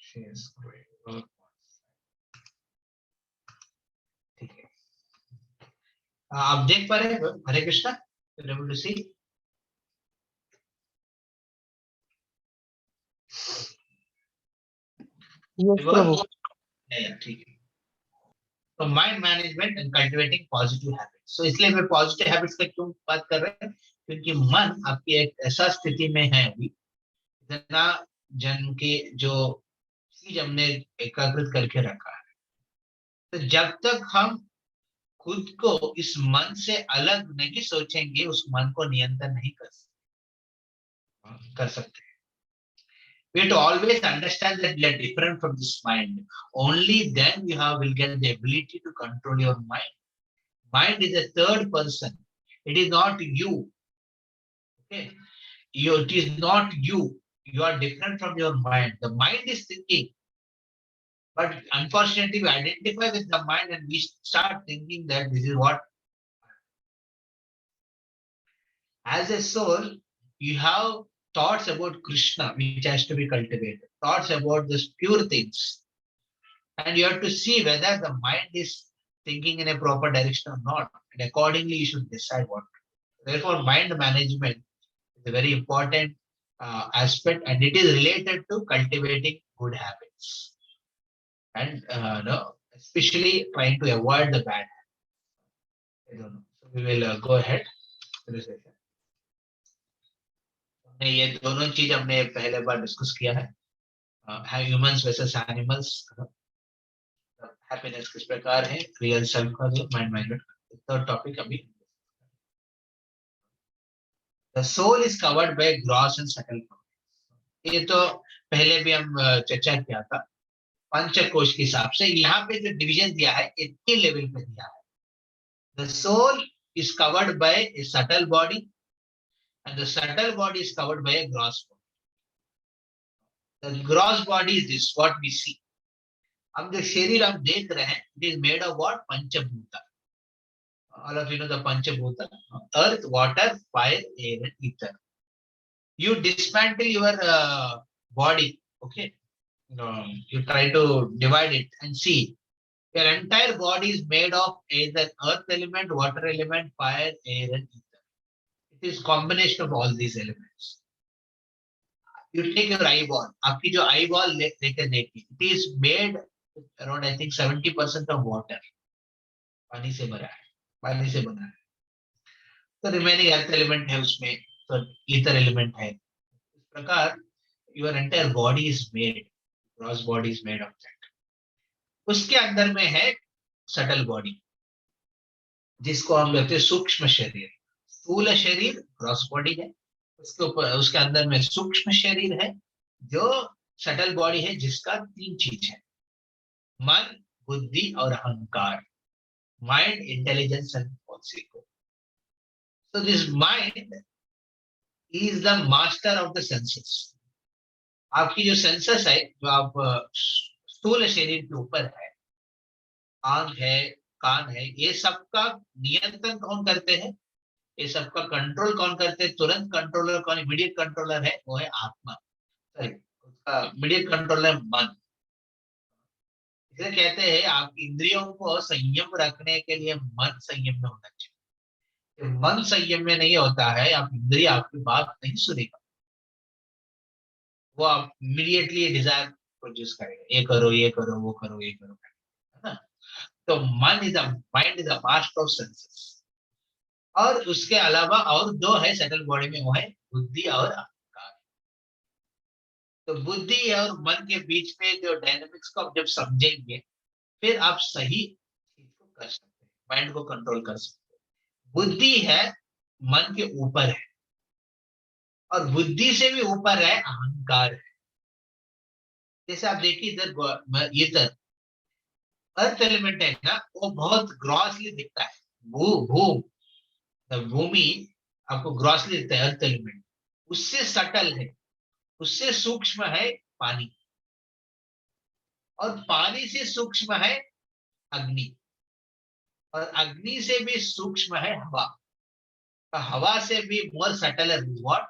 share screen. ठीक है, आप देख पा रहे हैं Hare Krishna, able to see? Yes प्रभु। ठीक है। तो mind management and cultivating positive habits. So इसलिए मैं पॉजिटिव हैबिट्स का क्यों बात कर रहे हैं, क्योंकि मन आपकी एक ऐसा स्थिति में है अभी, इतना जन्म के जो चीज हमने एकाग्रित करके रखा है, तो जब तक हम खुद को इस मन से अलग नहीं सोचेंगे, उस मन को नियंत्रण नहीं कर सकते। We have to always understand that we are different from this mind. Only then will get the ability to control your mind. Mind is a third person. It is not you. Okay, it is not you. You are different from your mind. The mind is thinking, but unfortunately, we identify with the mind and we start thinking that this is what. As a soul, you have thoughts about Krishna, which has to be cultivated. Thoughts about these pure things. And you have to see whether the mind is thinking in a proper direction or not. And accordingly, you should decide what. Therefore, mind management is a very important aspect, and it is related to cultivating good habits. And especially trying to avoid the bad habits. I don't know. So we will go ahead to the session. ये दोनों चीज हमने पहले बार discuss किया है, humans versus animals, happiness किस प्रकार है, रियल सेल्फ का जो माइंड मैनेजमेंट, थर्ड टॉपिक अभी। The soul is covered by gross and subtle. ये तो पहले भी हम चर्चा किया था पंचकोश के हिसाब से। यहाँ पे जो डिवीजन दिया है ये 3 लेवल पे दिया है। The soul is covered by a subtle body and the subtle body is covered by a gross body. The gross body is this what we see. हम जो शरीर हम देख रहे हैं, it is made of what, panchabhuta. All of you know the panchabhuta, earth, water, fire, air and ether. You dismantle your body, okay? You try to divide it and see your entire body is made of either earth element, water element, fire, air and ether. It is combination of all these elements. You take your eyeball, आपकी जो eyeball लेकर देखिए, it is made around I think 70% of water, पानी से भरा है, पानी से बना है। तो रिमेनिंग अर्थ एलिमेंट है उसमें, तो ईथर एलिमेंट है। इस प्रकार your entire body is made, gross body is made of that. उसके अंदर में है सटल बॉडी, जिसको हम कहते हैं सूक्ष्म शरीर। स्थूल शरीर ग्रॉस बॉडी है, उसके ऊपर उसके अंदर में सूक्ष्म शरीर है जो सटल बॉडी है, जिसका 3 चीज है, मन, बुद्धि और अहंकार। Mind, intelligence and possible. So this mind is the master of the senses. आपकी जो सेंसस है, जो आप स्थूल शरीर के ऊपर है, आंख है, कान है, ये सबका नियंत्रण कौन करते हैं, ये सबका कंट्रोल कौन करते हैं, तुरंत कंट्रोलर कौन, इमीडिएट कंट्रोलर है, वो है आत्मा। सॉरी, उसका इमीडिएट कंट्रोलर मन। इसे कहते हैं आपकी इंद्रियों को संयम रखने के लिए मन संयम में होना चाहिए। मन संयम में नहीं होता है, आप इंद्रिय आपकी बात नहीं सुनेगा, वो आप इमीडिएटली डिजायर प्रोड्यूस करेगा, ये करो, ये करो, वो करो, ये करो, है ना। तो मन is mind is the master of senses. और उसके अलावा और 2 है सेटल बॉडी में, वो है बुद्धि और अहंकार। तो बुद्धि और मन के बीच में जो डायनेमिक्स को आप जब समझेंगे, फिर आप सही चीज को कर सकते हैं, माइंड को कंट्रोल कर सकते हैं। बुद्धि है मन के ऊपर है, और बुद्धि से भी ऊपर है अहंकार है। जैसे आप देखिए इधर इधर अर्थ एलिमेंट है ना, वो बहुत ग्रॉसली दिखता है। भूमि आपको ग्रॉसली दिखता है, अर्थ एलिमेंट। उससे सटल है, उससे सूक्ष्म है पानी, और पानी से सूक्ष्म है अग्नि, और अग्नि से भी सूक्ष्म है हवा, तो हवा से भी मोर सटल है व्हाट,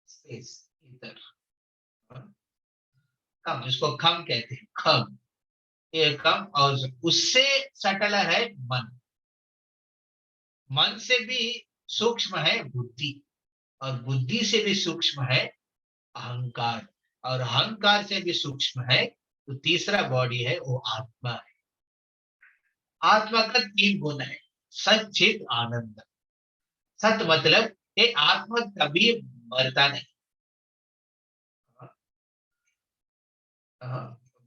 स्पेस, ईथर, कम, जिसको खम कहते हैं, खम, ये कम। और उससे सटल है मन, मन से भी सूक्ष्म है बुद्धि, और बुद्धि से भी सूक्ष्म है अहंकार, और अहंकार से भी सूक्ष्म है तो तीसरा बॉडी है, वो आत्मा है। आत्मा का 3 गुण है, सत, चित, आनंद। सत मतलब ये आत्मा कभी मरता नहीं।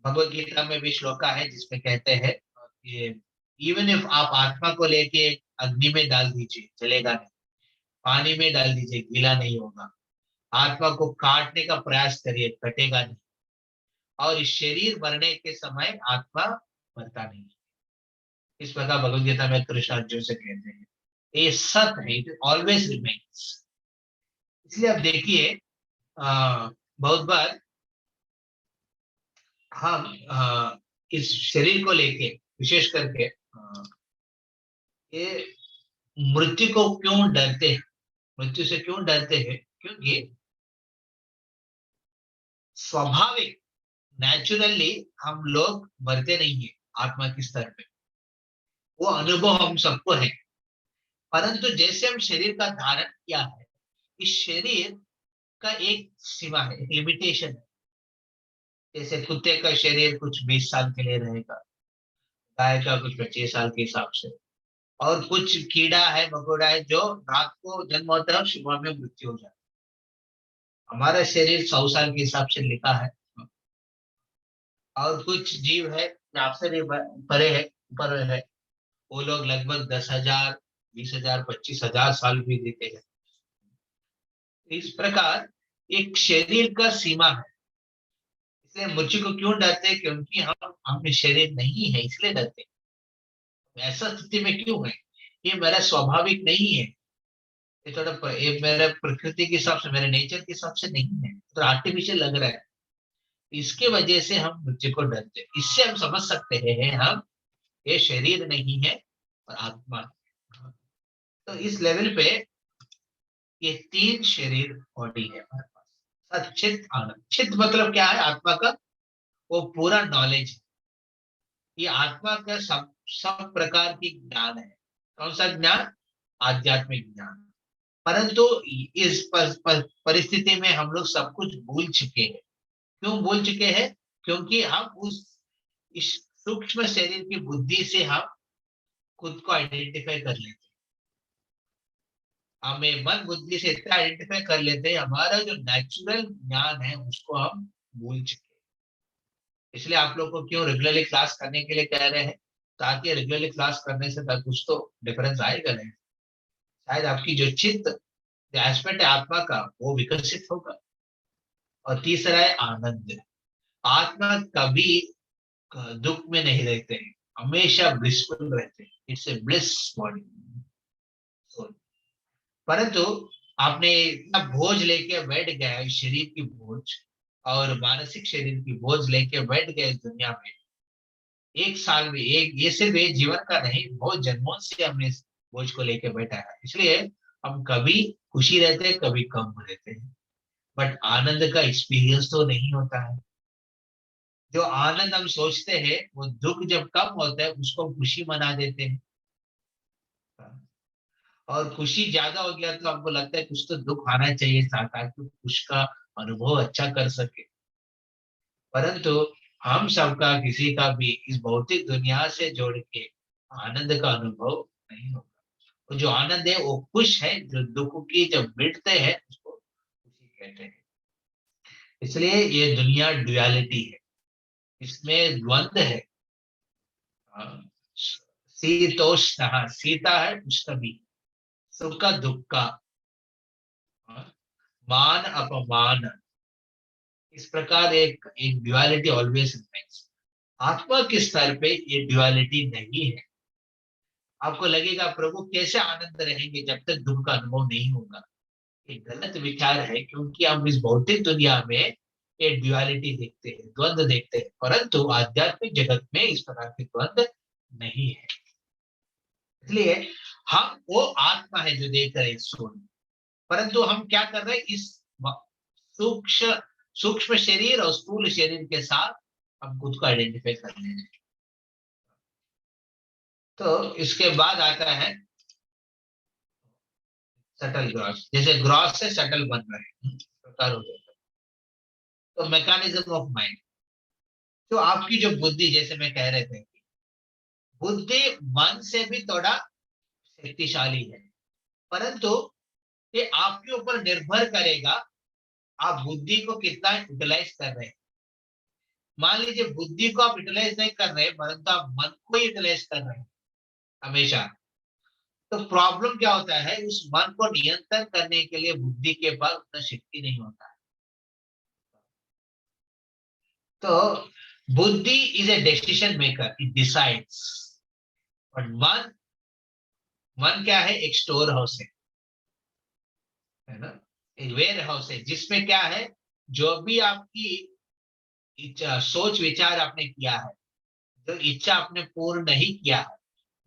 भगवत गीता में भी श्लोका है जिसमें कहते हैं कि इवन इफ आप आत्मा को लेके अग्नि में डाल दीजिए, चलेगा नहीं, पानी में डाल दीजिए, गीला नहीं होगा। आत्मा को काटने का प्रयास करिए, कटेगा नहीं। और इस शरीर मरने के समय आत्मा मरता नहीं। इस प्रकार भगवत गीता में कृष्ण अर्जुन से कहते हैं ये सत है, इट ऑलवेज रिमेन्स। इसलिए आप देखिए बहुत बार हम इस शरीर को लेके विशेष करके ये मृत्यु को क्यों डरते हैं, मृत्यु से क्यों डरते हैं, क्योंकि स्वाभाविक नेचुरली हम लोग मरते नहीं है आत्मा के स्तर पे, वो अनुभव हम सबको है। परंतु जैसे हम शरीर का धारण किया है, इस शरीर का एक सीमा है, एक लिमिटेशन है। जैसे कुत्ते का शरीर कुछ 20 साल के लिए रहेगा, गाय का कुछ 25 साल के हिसाब से, और कुछ कीड़ा है, मकोड़ा है, जो रात को जन्म होता है और सुबह में मृत्यु हो जाता है। हमारा शरीर 100 साल के हिसाब से लिखा है, और कुछ जीव है आपसे भी परे है, ऊपर है, वो लोग लगभग 10,000, 20,000, 25,000 साल भी देते हैं। इस प्रकार एक शरीर का सीमा है। इसलिए मृत्यु को क्यों डरते हैं? क्योंकि हम में शरीर नहीं है, इसलिए डरते हैं। ऐसा स्थिति में क्यों है? ये मेरा स्वाभाविक नहीं है, ये थोड़ा ये मेरे प्रकृति के हिसाब से, मेरे नेचर के हिसाब से नहीं है, तो आर्टिफिशियल लग रहा है। इसके वजह से हम मृत्यु को डरते हैं। इससे हम समझ सकते हैं हम ये शरीर नहीं है और आत्मा है। तो इस लेवल पे ये तीन शरीर बॉडी है हमारे पास। सचित आनंद, चित मतलब क्या है? आत्मा का वो पूरा नॉलेज है। ये आत्मा का सब प्रकार की ज्ञान है। कौन सा ज्ञान? आध्यात्मिक ज्ञान। परंतु इस परिस्थिति में हम लोग सब कुछ भूल चुके हैं। क्यों भूल चुके हैं? क्योंकि हम उस इस सूक्ष्म शरीर की बुद्धि से हम खुद को आइडेंटिफाई कर लेते हैं। हमें मन बुद्धि से इतना आइडेंटिफाई कर लेते हैं, हमारा जो नेचुरल ज्ञान है उसको हम भूल चुके हैं। इसलिए आप लोग को क्यों रेगुलरली क्लास करने के लिए कह रहे हैं, ताकि रेगुलरली क्लास करने से कुछ तो डिफरेंस आएगा नहीं। शायद आपकी जो चित्त, जो एस्पेक्ट है आत्मा का, वो विकसित होगा। और तीसरा है आनंद। आत्मा कभी दुख में नहीं रहते हैं, हमेशा ब्लिसफुल रहते हैं। It's a bliss body. परंतु आपने इतना बोझ लेके बैठ गया, इस शरीर की बोझ और मानसिक शरीर की बोझ लेके बैठ गए इस दुनिया में। एक साल में एक, ये सिर्फ एक जीवन का नहीं, बहुत जन्मों से हमने इस बोझ को लेके बैठा है। इसलिए हम कभी खुशी रहते हैं, कभी कम रहते हैं, बट आनंद का एक्सपीरियंस तो नहीं होता है। जो आनंद हम सोचते हैं, वो दुख जब कम होता है उसको हम खुशी मना देते हैं। और खुशी ज्यादा हो गया तो हमको लगता है कुछ तो दुख आना चाहिए था, ताकि खुश का अनुभव अच्छा कर सके। परंतु हम सबका, किसी का भी इस भौतिक दुनिया से जोड़ के आनंद का अनुभव नहीं होगा। तो जो आनंद है वो खुश है, जो दुख की जब मिटते हैं उसको खुशी कहते हैं। इसलिए ये दुनिया ड्युअलिटी है, इसमें द्वंद है। हाँ, शीतोष्ण, सीता है उष्ण भी, सुख का दुख का, हाँ, मान अपमान। इस प्रकार एक एक ड्युअलिटी ऑलवेज रिमेन्स। आत्मा के स्तर पे ये ड्युअलिटी नहीं है। आपको लगेगा प्रभु कैसे आनंद रहेंगे जब तक दुख का अनुभव नहीं होगा? ये गलत विचार है, क्योंकि हम इस भौतिक दुनिया में ये ड्युअलिटी देखते हैं, द्वंद देखते हैं, परंतु आध्यात्मिक जगत में इस प्रकार के द्वंद नहीं है। इसलिए हम वो आत्मा है जो देख रहे हैं सोल, परंतु हम क्या कर रहे हैं? इस सूक्ष्म सूक्ष्म शरीर और स्थूल शरीर के साथ हम खुद को आइडेंटिफाई कर ले रहे हैं। तो इसके बाद आता है सटल ग्रॉस। जैसे ग्रॉस से सटल बन रहे हैं, प्रकार हो जाता है। तो मैकेनिज्म ऑफ माइंड, तो आपकी जो बुद्धि, जैसे मैं कह रहे थे, बुद्धि मन से भी थोड़ा शक्तिशाली है, परंतु ये आपके ऊपर निर्भर करेगा आप बुद्धि को कितना यूटिलाइज कर रहे हैं। मान लीजिए बुद्धि को आप यूटिलाइज नहीं कर रहे, परंतु आप मन को यूटिलाइज कर रहे हैं हमेशा, तो प्रॉब्लम क्या होता है? उस मन को नियंत्रण करने के लिए बुद्धि के पास उतना शक्ति नहीं होता है। तो बुद्धि is a decision maker, it decides. और मन, मन क्या है? एक स्टोर हाउस है ना, एक वेयर हाउस है, जिसमें क्या है, जो भी आपकी इच्छा, सोच विचार आपने किया है, जो इच्छा आपने पूर्ण नहीं किया है,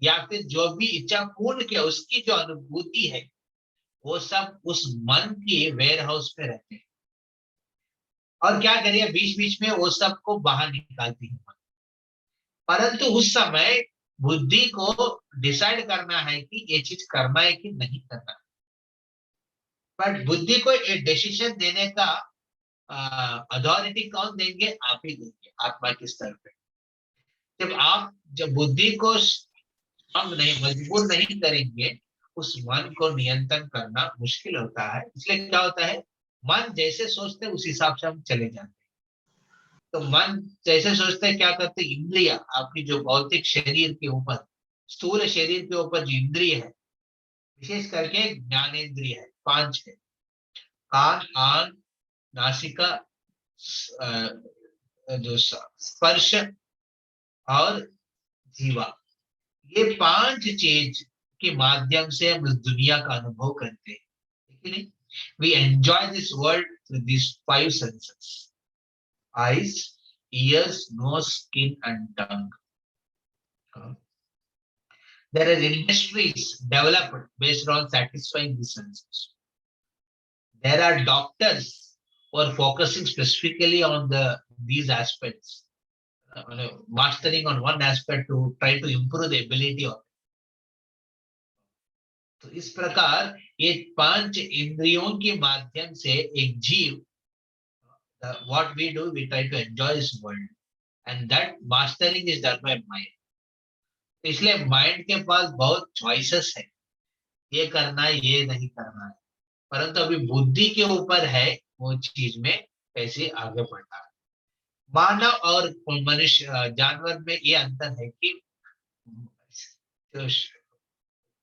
या फिर जो भी इच्छा पूर्ण किया उसकी जो अनुभूति है, वो सब उस मन की वेयर हाउस में रहते हैं। और क्या करिए, बीच बीच में वो सब को बाहर निकालती है। परंतु उस समय बुद्धि को डिसाइड करना है कि ये चीज करना है कि नहीं करना। पर बुद्धि को एक डिसीजन देने का अथॉरिटी कौन देंगे? आप ही देंगे, आत्मा के स्तर पे। जब बुद्धि को हम नहीं, मजबूर नहीं करेंगे, उस मन को नियंत्रण करना मुश्किल होता है। इसलिए क्या होता है, मन जैसे सोचते हैं उस हिसाब से हम चले जाते हैं। तो मन जैसे सोचते हैं क्या करते हैं, इंद्रिया आपकी जो भौतिक शरीर के ऊपर, स्थूल शरीर के ऊपर जो इंद्रिय है, विशेष करके ज्ञानेंद्रिय है, पांच है, कान, आंख, नासिका, जो स्पर्श और जीवा, ये पांच चीज के माध्यम से हम इस दुनिया का अनुभव करते हैं, ठीक है नहीं? We enjoy this world through this five senses: eyes, ears, nose, skin, and tongue. There are industries developed based on satisfying these senses. There are doctors who are focusing specifically on these aspects, mastering on one aspect to try to improve the ability of. तो इस प्रकार ये पांच इंद्रियों के माध्यम से एक जीव, what we do, we try to enjoy this world, and that mastering is done by mind. इसलिए माइंड के पास बहुत चॉइसेस है, ये करना है, ये नहीं करना है, परंतु अभी बुद्धि के ऊपर है वो चीज में कैसे आगे बढ़ना है। मानव और मनुष्य, जानवर में ये अंतर है कि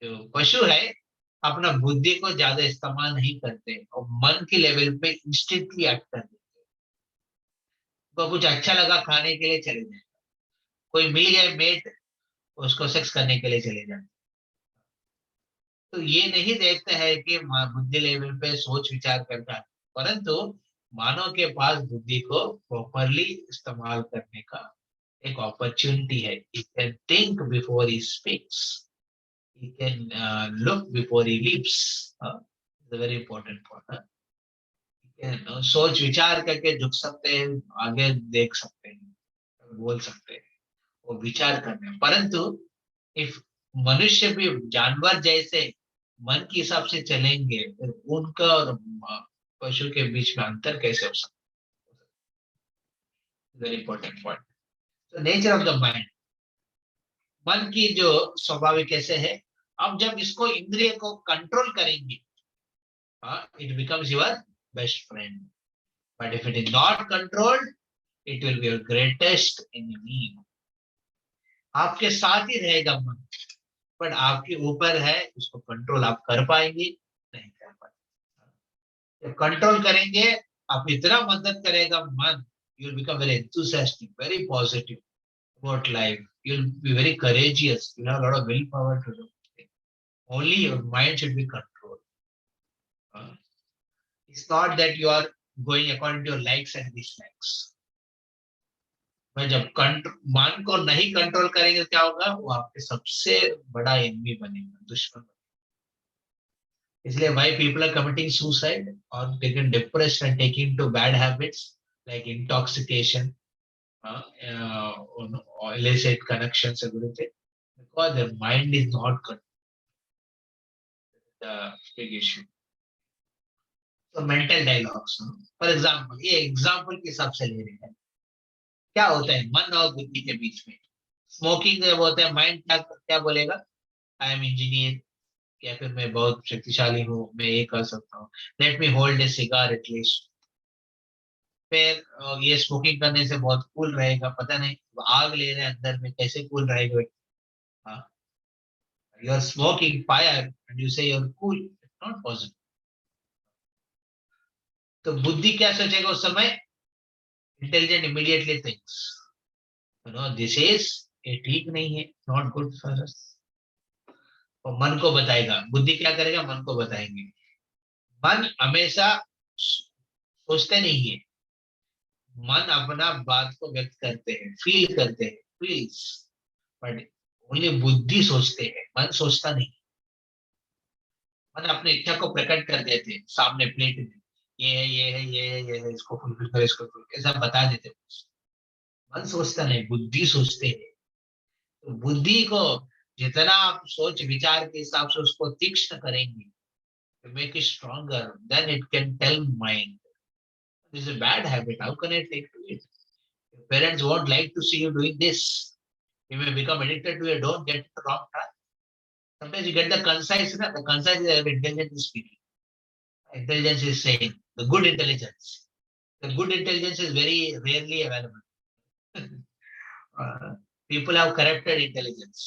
जो पशु है अपना बुद्धि को ज्यादा इस्तेमाल नहीं करते और मन के लेवल पे इंस्टेंटली एक्ट कर देते। तो कुछ अच्छा लगा खाने के लिए चले जाए, कोई मिल गया मेट, उसको सेक्स करने के लिए चले जाए। तो ये नहीं देखते हैं कि बुद्धि लेवल पे सोच विचार करता है, परंतु मानव के पास बुद्धि को प्रॉपरली इस्तेमाल करने का एक अपॉर्चुनिटी है। He can think before he speaks. He can look before he leaps. It's a very important point. He can सोच विचार करके झुक सकते हैं, आगे देख सकते हैं, बोल सकते हैं, वो विचार करने हैं। परंतु इफ मनुष्य भी जानवर जैसे मन के हिसाब से चलेंगे, उनका और पशु के बीच में अंतर कैसे हो सकता है? Very important point. तो नेचर ऑफ द माइंड, मन की जो स्वाभाविक कैसे है, अब जब इसको इंद्रिय को कंट्रोल करेंगे, it becomes your best friend, but if it is not controlled, it will be your greatest enemy. आपके साथ ही रहेगा मन, पर आपके ऊपर है, उसको कंट्रोल आप कर पाएंगे नहीं कर पाएंगे। जब कंट्रोल करेंगे, आप इतना मदद करेगा मन, you will become very enthusiastic, very positive about life, you will be very courageous, you have lot of will power to do. Only your mind should be control. It's not that you are going according to your likes and dislikes. मैं जब मन को नहीं control करेंगे क्या होगा, वो आपके सबसे बड़ा एनिमी बनेगा, दुश्मन। इसलिए why people are committing suicide or taking depressed and taking to bad habits like intoxication, illicit connections, everything, because their mind is not good. The big issue. So mental dialogues, for example, ये example के हिसाब से ले रहे हैं, क्या होता है मन और बुद्धि के बीच में। स्मोकिंग होता है, माइंड क्या क्या बोलेगा, आई एम इंजीनियर, या फिर मैं बहुत शक्तिशाली हूँ, मैं ये कर सकता हूँ, let me hold a cigar at least. फिर ये स्मोकिंग करने से बहुत कूल रहेगा, पता नहीं आग ले रहे हैं अंदर में, कैसे कूल रहेगा। You are smoking fire and you say you are cool, it's not possible. तो बुद्धि क्या सोचेगा उस समय, intelligent immediately thinks, you know this is, ये ठीक नहीं है, नॉट गुड फॉर अस। और मन को बताएगा, बुद्धि क्या करेगा, मन को बताएंगे। मन हमेशा सोचते नहीं है, मन अपना बात को व्यक्त करते हैं, फील करते हैं, फील्स, बट ओनली बुद्धि सोचते हैं, मन सोचता नहीं। मन अपनी इच्छा को प्रकट कर देते हैं सामने प्लेट में, ये है, ये है, ये है, ये है, इसको फुलफिल कर, इसको ऐसा बता देते हैं। मन सोचता नहीं, बुद्धि सोचते हैं। तो बुद्धि को जितना आप सोच विचार के हिसाब से उसको तीक्ष्ण करेंगे, to make it stronger, then it can tell mind, this is a bad habit, how can I take to it? Your parents won't like to see you doing this. You may become addicted to it, don't get the wrong track. Sometimes you get the concise, the concise is intelligence is speaking. Intelligence is saying, the good intelligence. The good intelligence is very rarely available. People have corrupted intelligence.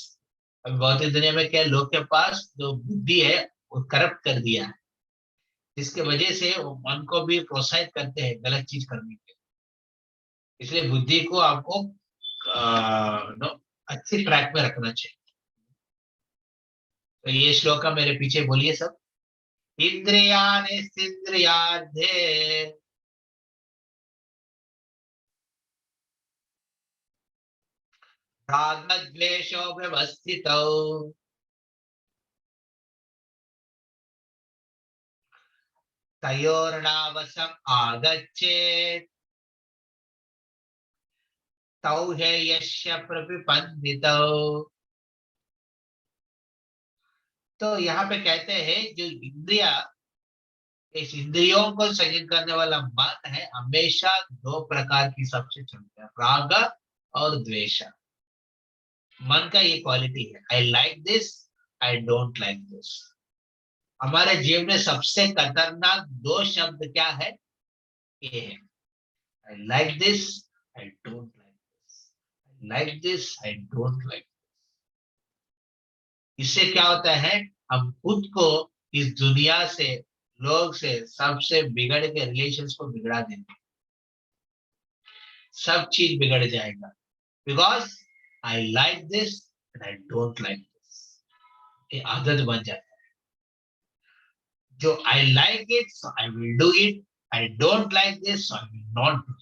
अभी भौतिक दुनिया में क्या लोग के पास जो बुद्धि है वो करप्ट कर दिया है, जिसके वजह से वो मन को भी प्रोत्साहित करते हैं गलत चीज करने के। इसलिए बुद्धि को आपको अच्छी ट्रैक में रखना चाहिए। तो ये श्लोक मेरे पीछे बोलिए सब। इंद्रियाणि इंद्रियार्धे रागद्वेषो व्यवस्थितौ तयोर्नावसम् आगच्छेत् तौ है यस्य प्रतिपन्दितौ। तो यहाँ पे कहते हैं जो इंद्रिया, इस इंद्रियों को संयत करने वाला मन है, हमेशा दो प्रकार की सबसे चलता है, राग और द्वेष। मन का ये क्वालिटी है, I like this, I don't like this. हमारे जीवन में सबसे खतरनाक दो शब्द क्या है? ये है, I like this, I don't like this, I like this, I don't like. इससे क्या होता है, हम खुद को इस दुनिया से, लोग से, सबसे बिगड़ के रिलेशंस को बिगड़ा देंगे। सब चीज बिगड़ जाएगा, because I like this and I don't like this. ये आदत बन जाता है। जो I like it so I will do it, I don't like this so I will not do.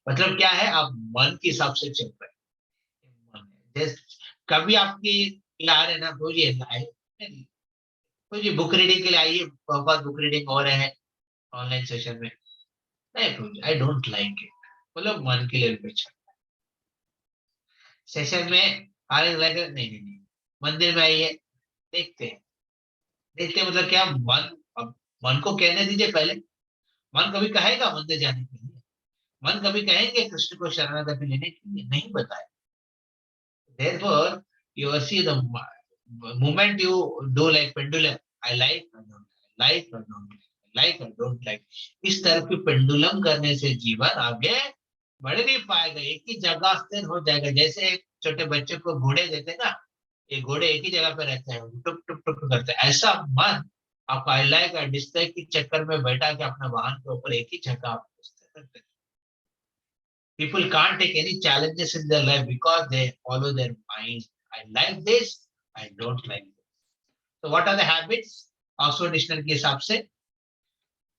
मतलब क्या है, आप मन के हिसाब से चल रहे हैं। कभी आपकी आ रहे ना, मुझे बुक रीडिंग के लिए आइए, बहुत बुक रीडिंग हो रहे हैं ऑनलाइन सेशन में। नहीं, आई डोंट लाइक इट, मतलब मन के लेवल पे चल। सेशन में आने लगे, नहीं नहीं नहीं, मंदिर में आइए, देखते हैं। देखते हैं मतलब क्या, मन, अब मन को कहने दीजिए पहले। मन कभी कहेगा मंदिर जाने के लिए? मन कभी कहेंगे कृष्ण को शरणागति लेने के लिए? नहीं बताए। Therefore, you see the moment you do like pendulum, I like, I don't like, I don't like, I don't like. इस तरह की पेंडुलम करने से जीवन आगे बढ़ नहीं पाएगा, एक ही जगह स्थिर हो जाएगा। जैसे एक छोटे बच्चे को घोड़े देते हैं ना, ये घोड़े एक ही जगह पे रहते हैं, टुक टुक टुक करते हैं। ऐसा मन आपको आई लाइक और डिसलाइक के चक्कर में बैठा के अपने वाहन के ऊपर एक ही जगह आप करते हैं। People can't take any challenges in their life because they follow their mind. I like this, I don't like this. So what are the habits? Oxford Dictionary के हिसाब से,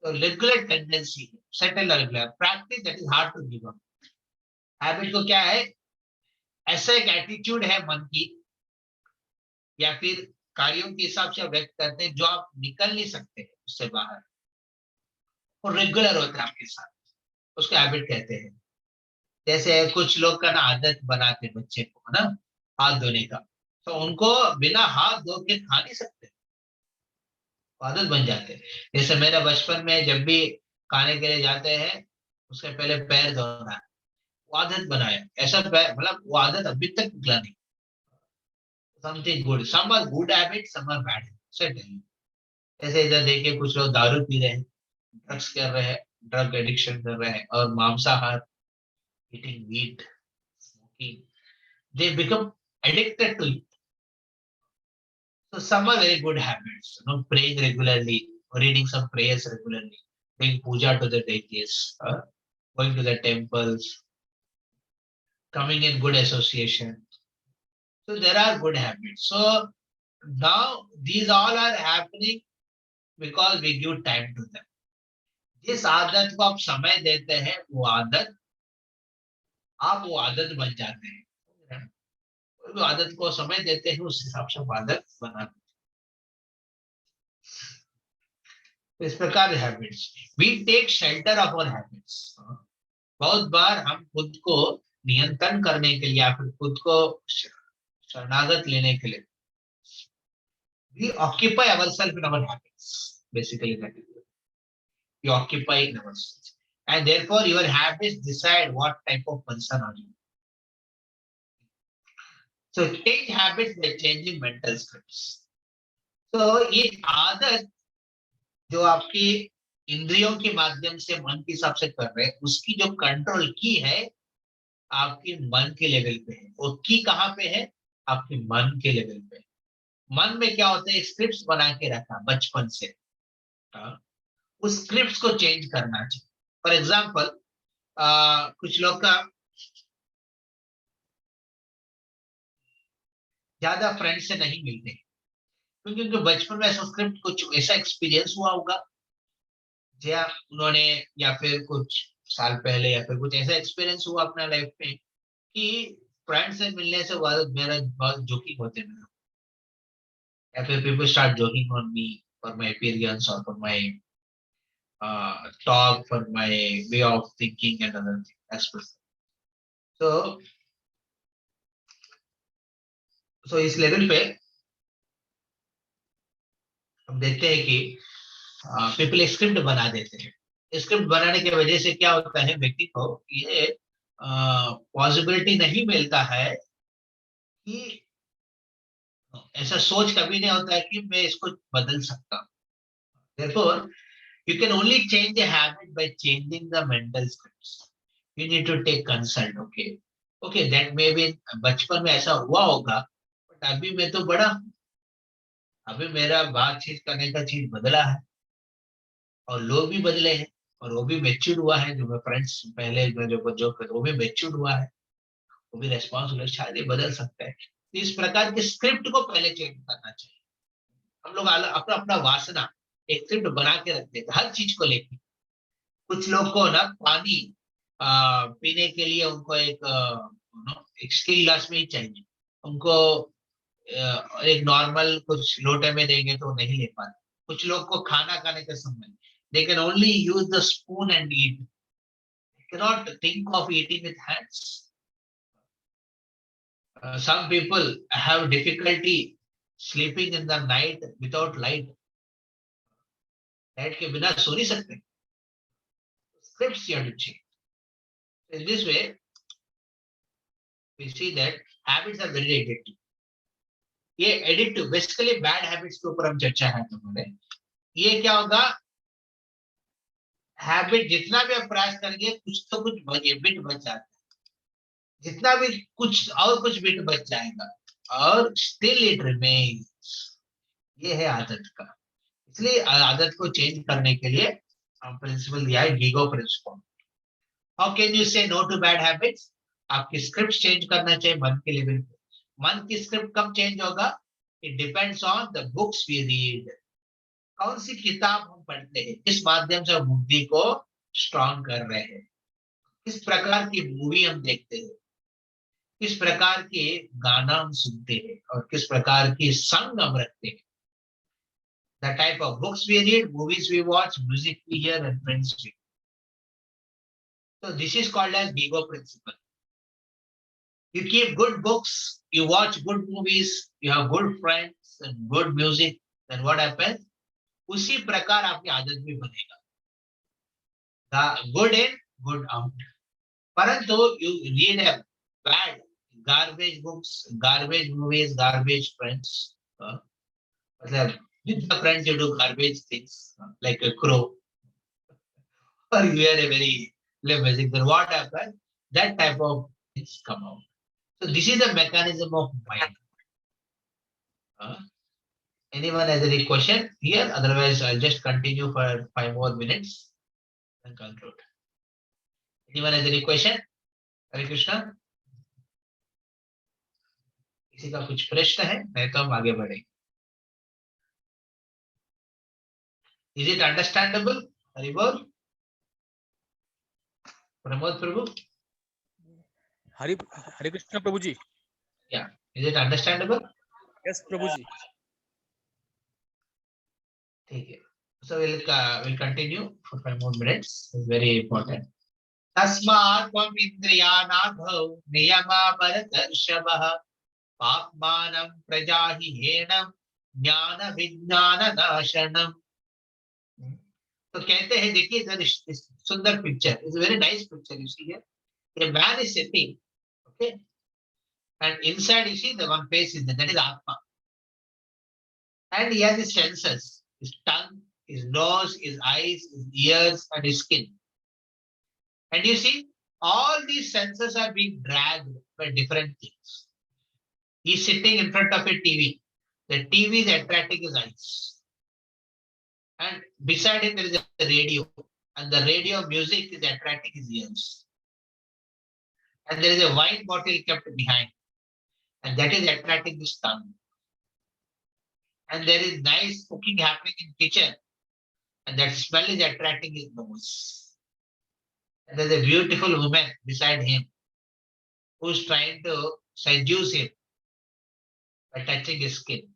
तो regular tendency, settle regular, practice that is hard to give up. Habit को क्या है? ऐसा एक attitude है मन की या फिर कार्यों के हिसाब से व्यक्त करते हैं जो आप निकल नहीं सकते उससे बाहर, और रेगुलर होता है आपके साथ, उसको हैबिट कहते हैं। जैसे कुछ लोग का ना आदत बनाते बच्चे को, है ना, हाथ धोने का, तो उनको बिना हाथ धो के खा नहीं सकते, आदत बन जाते हैं। जैसे मेरा बचपन में जब भी खाने के लिए जाते हैं, उसके पहले पैर धोना है, वो आदत बनाया। ऐसा पैर, मतलब वो आदत अभी तक निकला नहीं। Something good, some are good habit, some are bad habit. ऐसे इधर देखिए कुछ लोग दारू पी रहे हैं, ड्रग्स कर रहे हैं, ड्रग एडिक्शन कर रहे हैं, और मांसाहार, eating meat, smoking, they become addicted to it. So some are very good habits, praying regularly, reading some prayers regularly, doing puja to the deities, going to the temples, coming in good association. So there are good habits. So now these all are happening because we give time to them. जिस आदत को आप समय देते हैं, वो आदत, आप वो आदत बन जाते हैं। वो आदत को समय देते हैं, उस हिसाब से आदत बनाते हैं। इस प्रकार habits, we take shelter of our habits. बहुत बार हम खुद को नियंत्रण करने के लिए या फिर खुद को शरणागत लेने के लिए, we occupy ourselves in our habits, basically that is, we occupy in ourselves, and therefore your habits decide what type of person are you. So change habits by changing mental scripts. तो ये आदत जो आपकी इंद्रियों के माध्यम से मन के हिसाब से कर रहे हैं, उसकी जो कंट्रोल की है आपके मन के लेवल पे है। वो की कहाँ पे है? आपके मन के लेवल पे। मन में क्या होता है, स्क्रिप्ट्स बना के रखा बचपन से। हाँ, उस स्क्रिप्ट्स को चेंज करना चाहिए। फॉर एग्जाम्पल, कुछ लोग का ज्यादा फ्रेंड से नहीं मिलते क्योंकि उनके बचपन में ऐसा स्क्रिप्ट, कुछ ऐसा एक्सपीरियंस हुआ होगा या उन्होंने, या फिर कुछ साल पहले, या फिर कुछ ऐसा एक्सपीरियंस हुआ अपना लाइफ में कि फ्रेंड से मिलने से मेरा बहुत जोकिंग होते हैं, या फिर people start joking on me for my appearance और for my talk, for my way of thinking and other aspects. So, इस लेवल पे हम देखते हैं कि पीपल स्क्रिप्ट बना देते हैं। स्क्रिप्ट बनाने की वजह से क्या होता है, व्यक्ति को ये पॉसिबिलिटी नहीं मिलता है कि ऐसा सोच कभी नहीं होता है कि मैं इसको बदल सकता हूँ। Therefore, you can only change a habit by changing the mental scripts. You need to take consult. Okay, that may be बचपन में ऐसा हुआ होगा, बट अभी मैं तो बड़ा हूं, अभी मेरा बातचीत करने का चीज बदला है और लोग भी बदले हैं, और वो भी मेच्योर हुआ है। जो मैं फ्रेंड्स पहले जो वो भी मेच्योर हुआ है, वो भी रेस्पॉन्सिबल, शायद ये बदल सकता है। तो इस प्रकार के स्क्रिप्ट को पहले चेंज करना चाहिए। हम लोग अपना अपना वासना एक स्क्रिप्ट बना के रखते थे हर चीज को लेकर। कुछ लोग को ना पानी पीने के लिए उनको एक स्टील ग्लास में ही चाहिए। उनको एक नॉर्मल कुछ लोटे में देंगे तो नहीं ले पाते। कुछ लोग को खाना खाने का समय, they can only use the spoon and eat, cannot think of eating with hands. Some people have difficulty sleeping in the night without light. Light के बिना सो नहीं सकते। Scripts you have to change. In this way, we see that habits are very addictive. ये addictive, basically bad habits के ऊपर हम चर्चा है तुम्हारे। ये क्या होगा, हैबिट जितना भी आप प्रयास करेंगे कुछ तो कुछ बिट बच जाता है, जितना भी कुछ और कुछ बिट बच जाएगा, और स्टिल इट रिमेन्स। ये है आदत का। इसलिए आदत को चेंज करने के लिए प्रिंसिपल दिया है, GIGO principle. How can you say no to bad habits? आपकी स्क्रिप्ट चेंज करना चाहिए मन के लेवल पे। मन की स्क्रिप्ट कब चेंज होगा? It depends on the books we read. कौन सी किताब हम पढ़ते हैं, किस माध्यम से बुद्धि को स्ट्रॉन्ग कर रहे हैं, किस प्रकार की मूवी हम देखते हैं, किस प्रकार के गाना हम सुनते हैं, और किस प्रकार की संग हम रखते हैं। The type of books we read, movies we watch, music we hear, and friends we. So this is called as Gigo principle. You keep good books, you watch good movies, you have good friends and good music, then what happens? उसी प्रकार आपकी आदत भी बनेगा। The good in, good out. परंतु you read a bad, garbage books, garbage movies, garbage friends. मतलब with the friends you do garbage things like a crow, or you are a very basic. Then what happens? That type of things come out. So this is the mechanism of mind. Anyone has any question here? Otherwise, I'll just continue for 5 more minutes and conclude. Anyone has any question? Hare Krishna. किसी का कुछ प्रश्न है? नहीं तो हम आगे बढ़ेंगे। Is it understandable? हरि बोल। प्रमोद प्रभु। हरे कृष्ण प्रभु जी। Yeah. Is it understandable? Yes प्रभु जी। ठीक है। So we'll continue for 5 more minutes. It's very important. तस्मात् त्वम् इन्द्रियाणाघौ नियमावरतर्षभः पाप्मानं प्रजाहि हेनं ज्ञान विज्ञान नाशनम। तो कहते हैं, देखिए सुंदर picture, is very nice picture. You see here, a man is sitting, okay, and inside you see the one face is that is Atma, and he has his senses, his tongue, his nose, his eyes, his ears, and his skin. And you see, all these senses are being dragged by different things. He's sitting in front of a TV. The TV is attracting his eyes. And beside him, there is a radio. And the radio music is attracting his ears. And there is a wine bottle kept behind. And that is attracting his tongue. And there is nice cooking happening in kitchen. And that smell is attracting his nose. And there's a beautiful woman beside him who's trying to seduce him by touching his skin.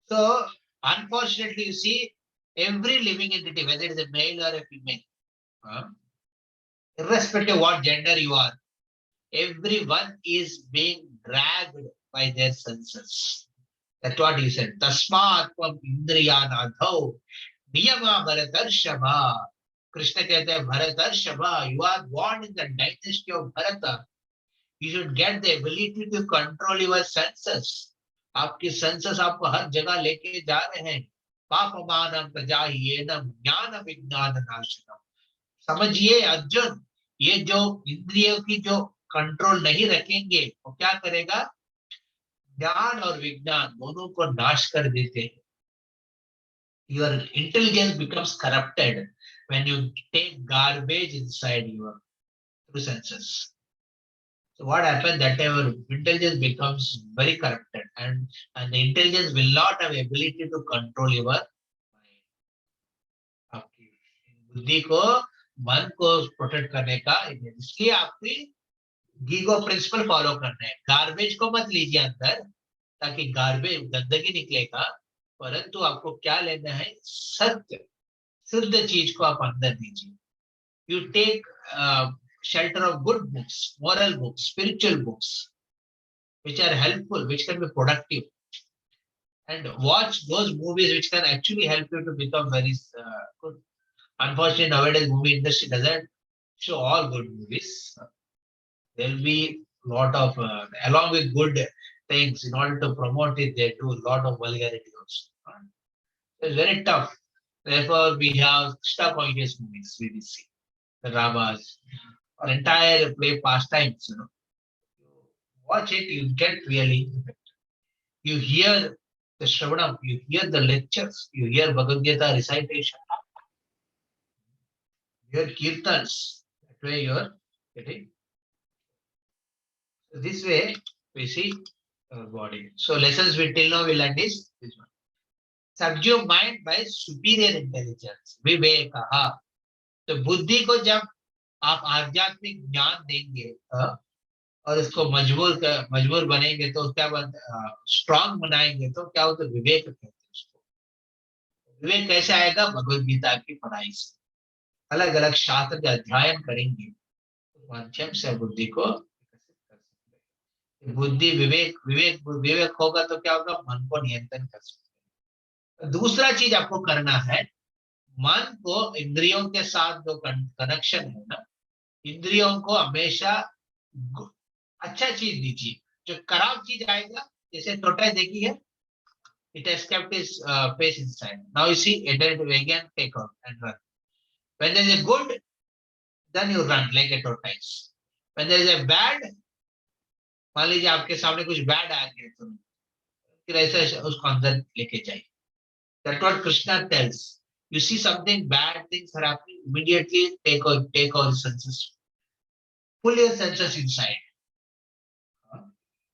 So, unfortunately, you see, every living entity, whether it is a male or a female, irrespective of what gender you are, everyone is being dragged by their senses. That's what he said. Tasmat tvam indriyanadhau niyama bharatarshava. Krishna कहते हैं Bharatarshava, you are born in the dynasty of Bharata. You should get the ability to control your senses. आपकी senses आपको हर जगह लेके जा रहे हैं. पापमानं प्रजाह्येनं ज्ञान विज्ञान नाशनम. समझिए अर्जुन, ये जो इंद्रियों की जो कंट्रोल नहीं रखेंगे वो क्या करेगा? ज्ञान और विज्ञान दोनों को नाश कर देते हैं. Your intelligence becomes corrupted when you take garbage inside your through senses. So what happens? That your intelligence becomes very corrupted, and the intelligence will not have ability to control your mind. आपकी बुद्धि को, मन को protect करने का, इसलिए आपकी GIGO principle follow करना है. गार्बेज को मत लीजिए अंदर, ताकि गार्बेज गंदगी निकलेगा, परंतु आपको क्या लेना है? सत्य, शुद्ध चीज को आप अंदर दीजिए. You take shelter of good books, moral books, spiritual books, which are helpful, which can be productive, and watch those movies which can actually help you to become very good. Unfortunately, nowadays movie industry doesn't show all good movies. There will be a lot of, along with good things, in order to promote it, they do a lot of vulgarity also. It's very tough. Therefore, we have Krishna conscious movies, we will see. The Ramas, or entire play pastimes, you know. Watch it, you get really effective. You hear the Shravanam, you hear the lectures, you hear Bhagavad Gita recitation, you hear kirtans. That way you are getting. So this way we see our body. So lessons we till now will learn is this one. Subdue mind by superior intelligence. Vivekaha. तो बुद्धि को जब आप आध्यात्मिक ज्ञान देंगे और इसको मजबूर बनेंगे तो क्या स्ट्रांग बनाएंगे तो क्या होता है? विवेक कहते हैं उसको. विवेक कैसे आएगा? भगवद गीता की पढ़ाई से. अलग अलग शास्त्र का अध्ययन करेंगे तो माध्यम से बुद्धि को विकसित कर सकते हैं. बुद्धि विवेक होगा तो क्या होगा? मन को नियंत्रण कर सकते हैं. दूसरा चीज आपको करना है, मन को इंद्रियों के साथ जो कनेक्शन है ना, इंद्रियों को हमेशा अच्छा चीज दीजिए. जो खराब चीज आएगा, जैसे टोटा देखी है, it has kept its face inside. Now you see, it again take out and run. When there is a good, then you run like a tortoise. When there is a bad, मान लीजिए आपके सामने कुछ bad आ गया तो फिर ऐसे उसको अंदर लेके जाइए. That's what Krishna tells. You see something bad things are happening, immediately take all senses. Pull your senses inside.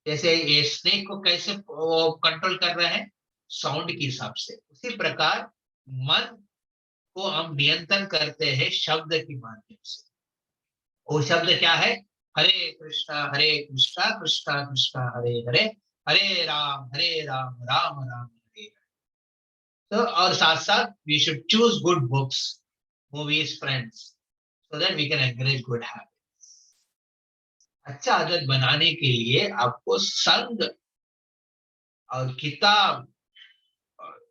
जैसे ये स्नेक को कैसे कंट्रोल कर रहा है? साउंड के हिसाब से. उसी प्रकार मन को हम नियंत्रण करते हैं शब्द के माध्यम से. वो शब्द क्या है? हरे कृष्णा कृष्णा कृष्णा हरे हरे, हरे राम राम राम हरे. So, और साथ साथ we should choose good books, movies, friends, so that we can encourage good habits. अच्छा आदत बनाने के लिए आपको संग और किताब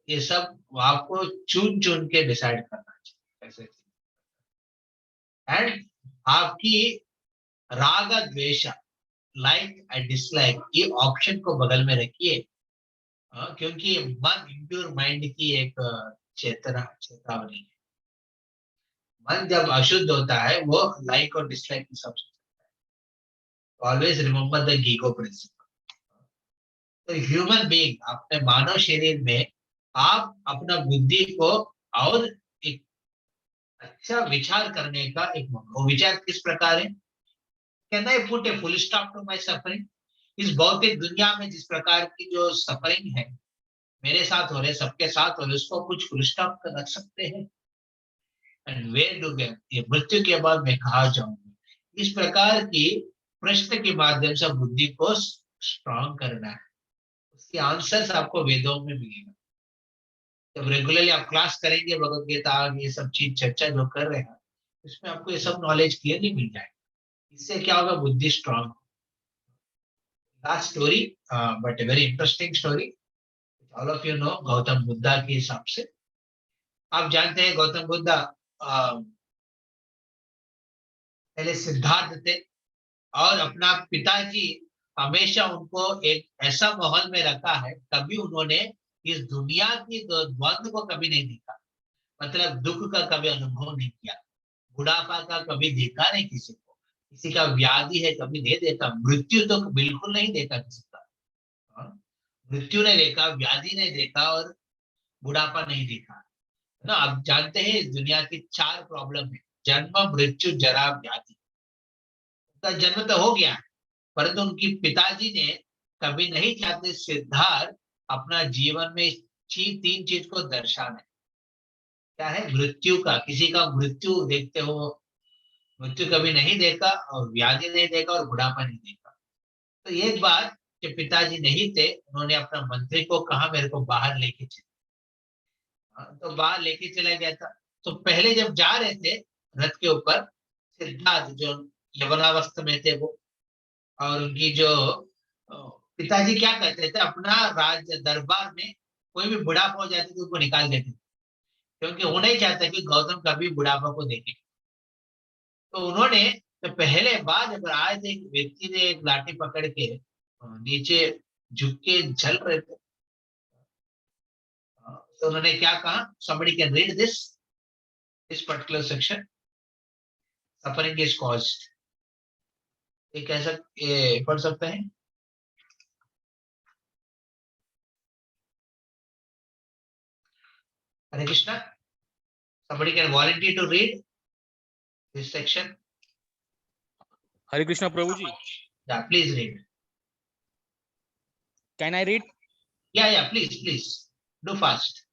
ये सब आपको चुन के डिसाइड करना चाहिए. एंड आपकी राग द्वेष, लाइक एंड डिसलाइक, ये ऑप्शन को बगल में रखिए. क्योंकि मन इम्प्योर माइंड की एक चेतावनी है। मन जब अशुद्ध होता है वो लाइक और डिसलाइक की सब always remember the GIGO principle. तो ह्यूमन बीइंग अपने मानव शरीर में आप अपना बुद्धि को और एक अच्छा विचार करने का एक मौका, वो विचार किस प्रकार है? Can I put a full stop to my suffering? इस भौतिक दुनिया में जिस प्रकार की जो सफरिंग है मेरे साथ हो रहे, सबके साथ हो रहे, उसको कुछ फुल स्टॉप कर रख सकते हैं? एंड वेयर डू गेट, ये मृत्यु के बाद मैं कहाँ जाऊंगा? इस प्रकार की प्रश्न के माध्यम से बुद्धि को स्ट्रांग करना है। उसके आंसर्स आपको वेदों में मिलेगा। जब रेगुलरली आप क्लास करेंगे भगवत गीता ये सब चीज चर्चा जो कर रहे हैं इसमें आपको ये सब नॉलेज क्लियरली मिल जाएगा। इससे क्या होगा? बुद्धि strong. Last story, but a very interesting story. All of you no Gautam Buddha के हिसाब से आप जानते हैं गौतम बुद्धा पहले सिद्धार्थ थे और अपना पिताजी हमेशा उनको एक ऐसा माहौल में रखा है, कभी उन्होंने इस दुनिया की द्वंद को कभी नहीं देखा, मतलब दुख का कभी अनुभव नहीं किया, बुढ़ापा का कभी देखा नहीं किसी को, किसी का व्याधि है कभी नहीं देखा, मृत्यु तो बिल्कुल नहीं देखा किसी का। हाँ? मृत्यु नहीं देखा, व्याधि नहीं देखा और बुढ़ापा नहीं देखा ना। आप जानते हैं इस दुनिया की 4 प्रॉब्लम है, जन्म मृत्यु जरा व्याधि। उनका जन्म तो हो गया परंतु उनकी पिताजी ने कभी नहीं चाहते सिद्धार्थ अपना जीवन में 3 चीज को दर्शाना। क्या है? मृत्यु का, किसी का मृत्यु देखते हो, मृत्यु कभी नहीं देखा और व्याधि नहीं देखा और बुढ़ापा नहीं देखा। तो एक बार जब पिताजी नहीं थे उन्होंने अपना मंत्री को कहा मेरे को बाहर लेके चले। तो बाहर लेके चला गया था। तो पहले जब जा रहे थे रथ के ऊपर, सिद्धार्थ जो यवनावस्था में थे वो, और उनकी जो पिताजी क्या करते थे अपना राज दरबार में कोई भी बुढ़ापा हो जाते थे उनको निकाल देते थे, क्योंकि वो नहीं चाहता कि गौतम कभी बुढ़ापा को देखे। तो उन्होंने तो पहले बार जब आए थे एक व्यक्ति ने एक लाठी पकड़ के नीचे झुक के झल रहे थे, तो उन्होंने क्या कहा? somebody can read this particular section, suffering is caused। ये कैसा पढ़ सकते हैं? Hare Krishna, somebody can volunteer to read this section? Hare Krishna Prabhuji. Yeah, please read. Can I read? Yeah, please do fast.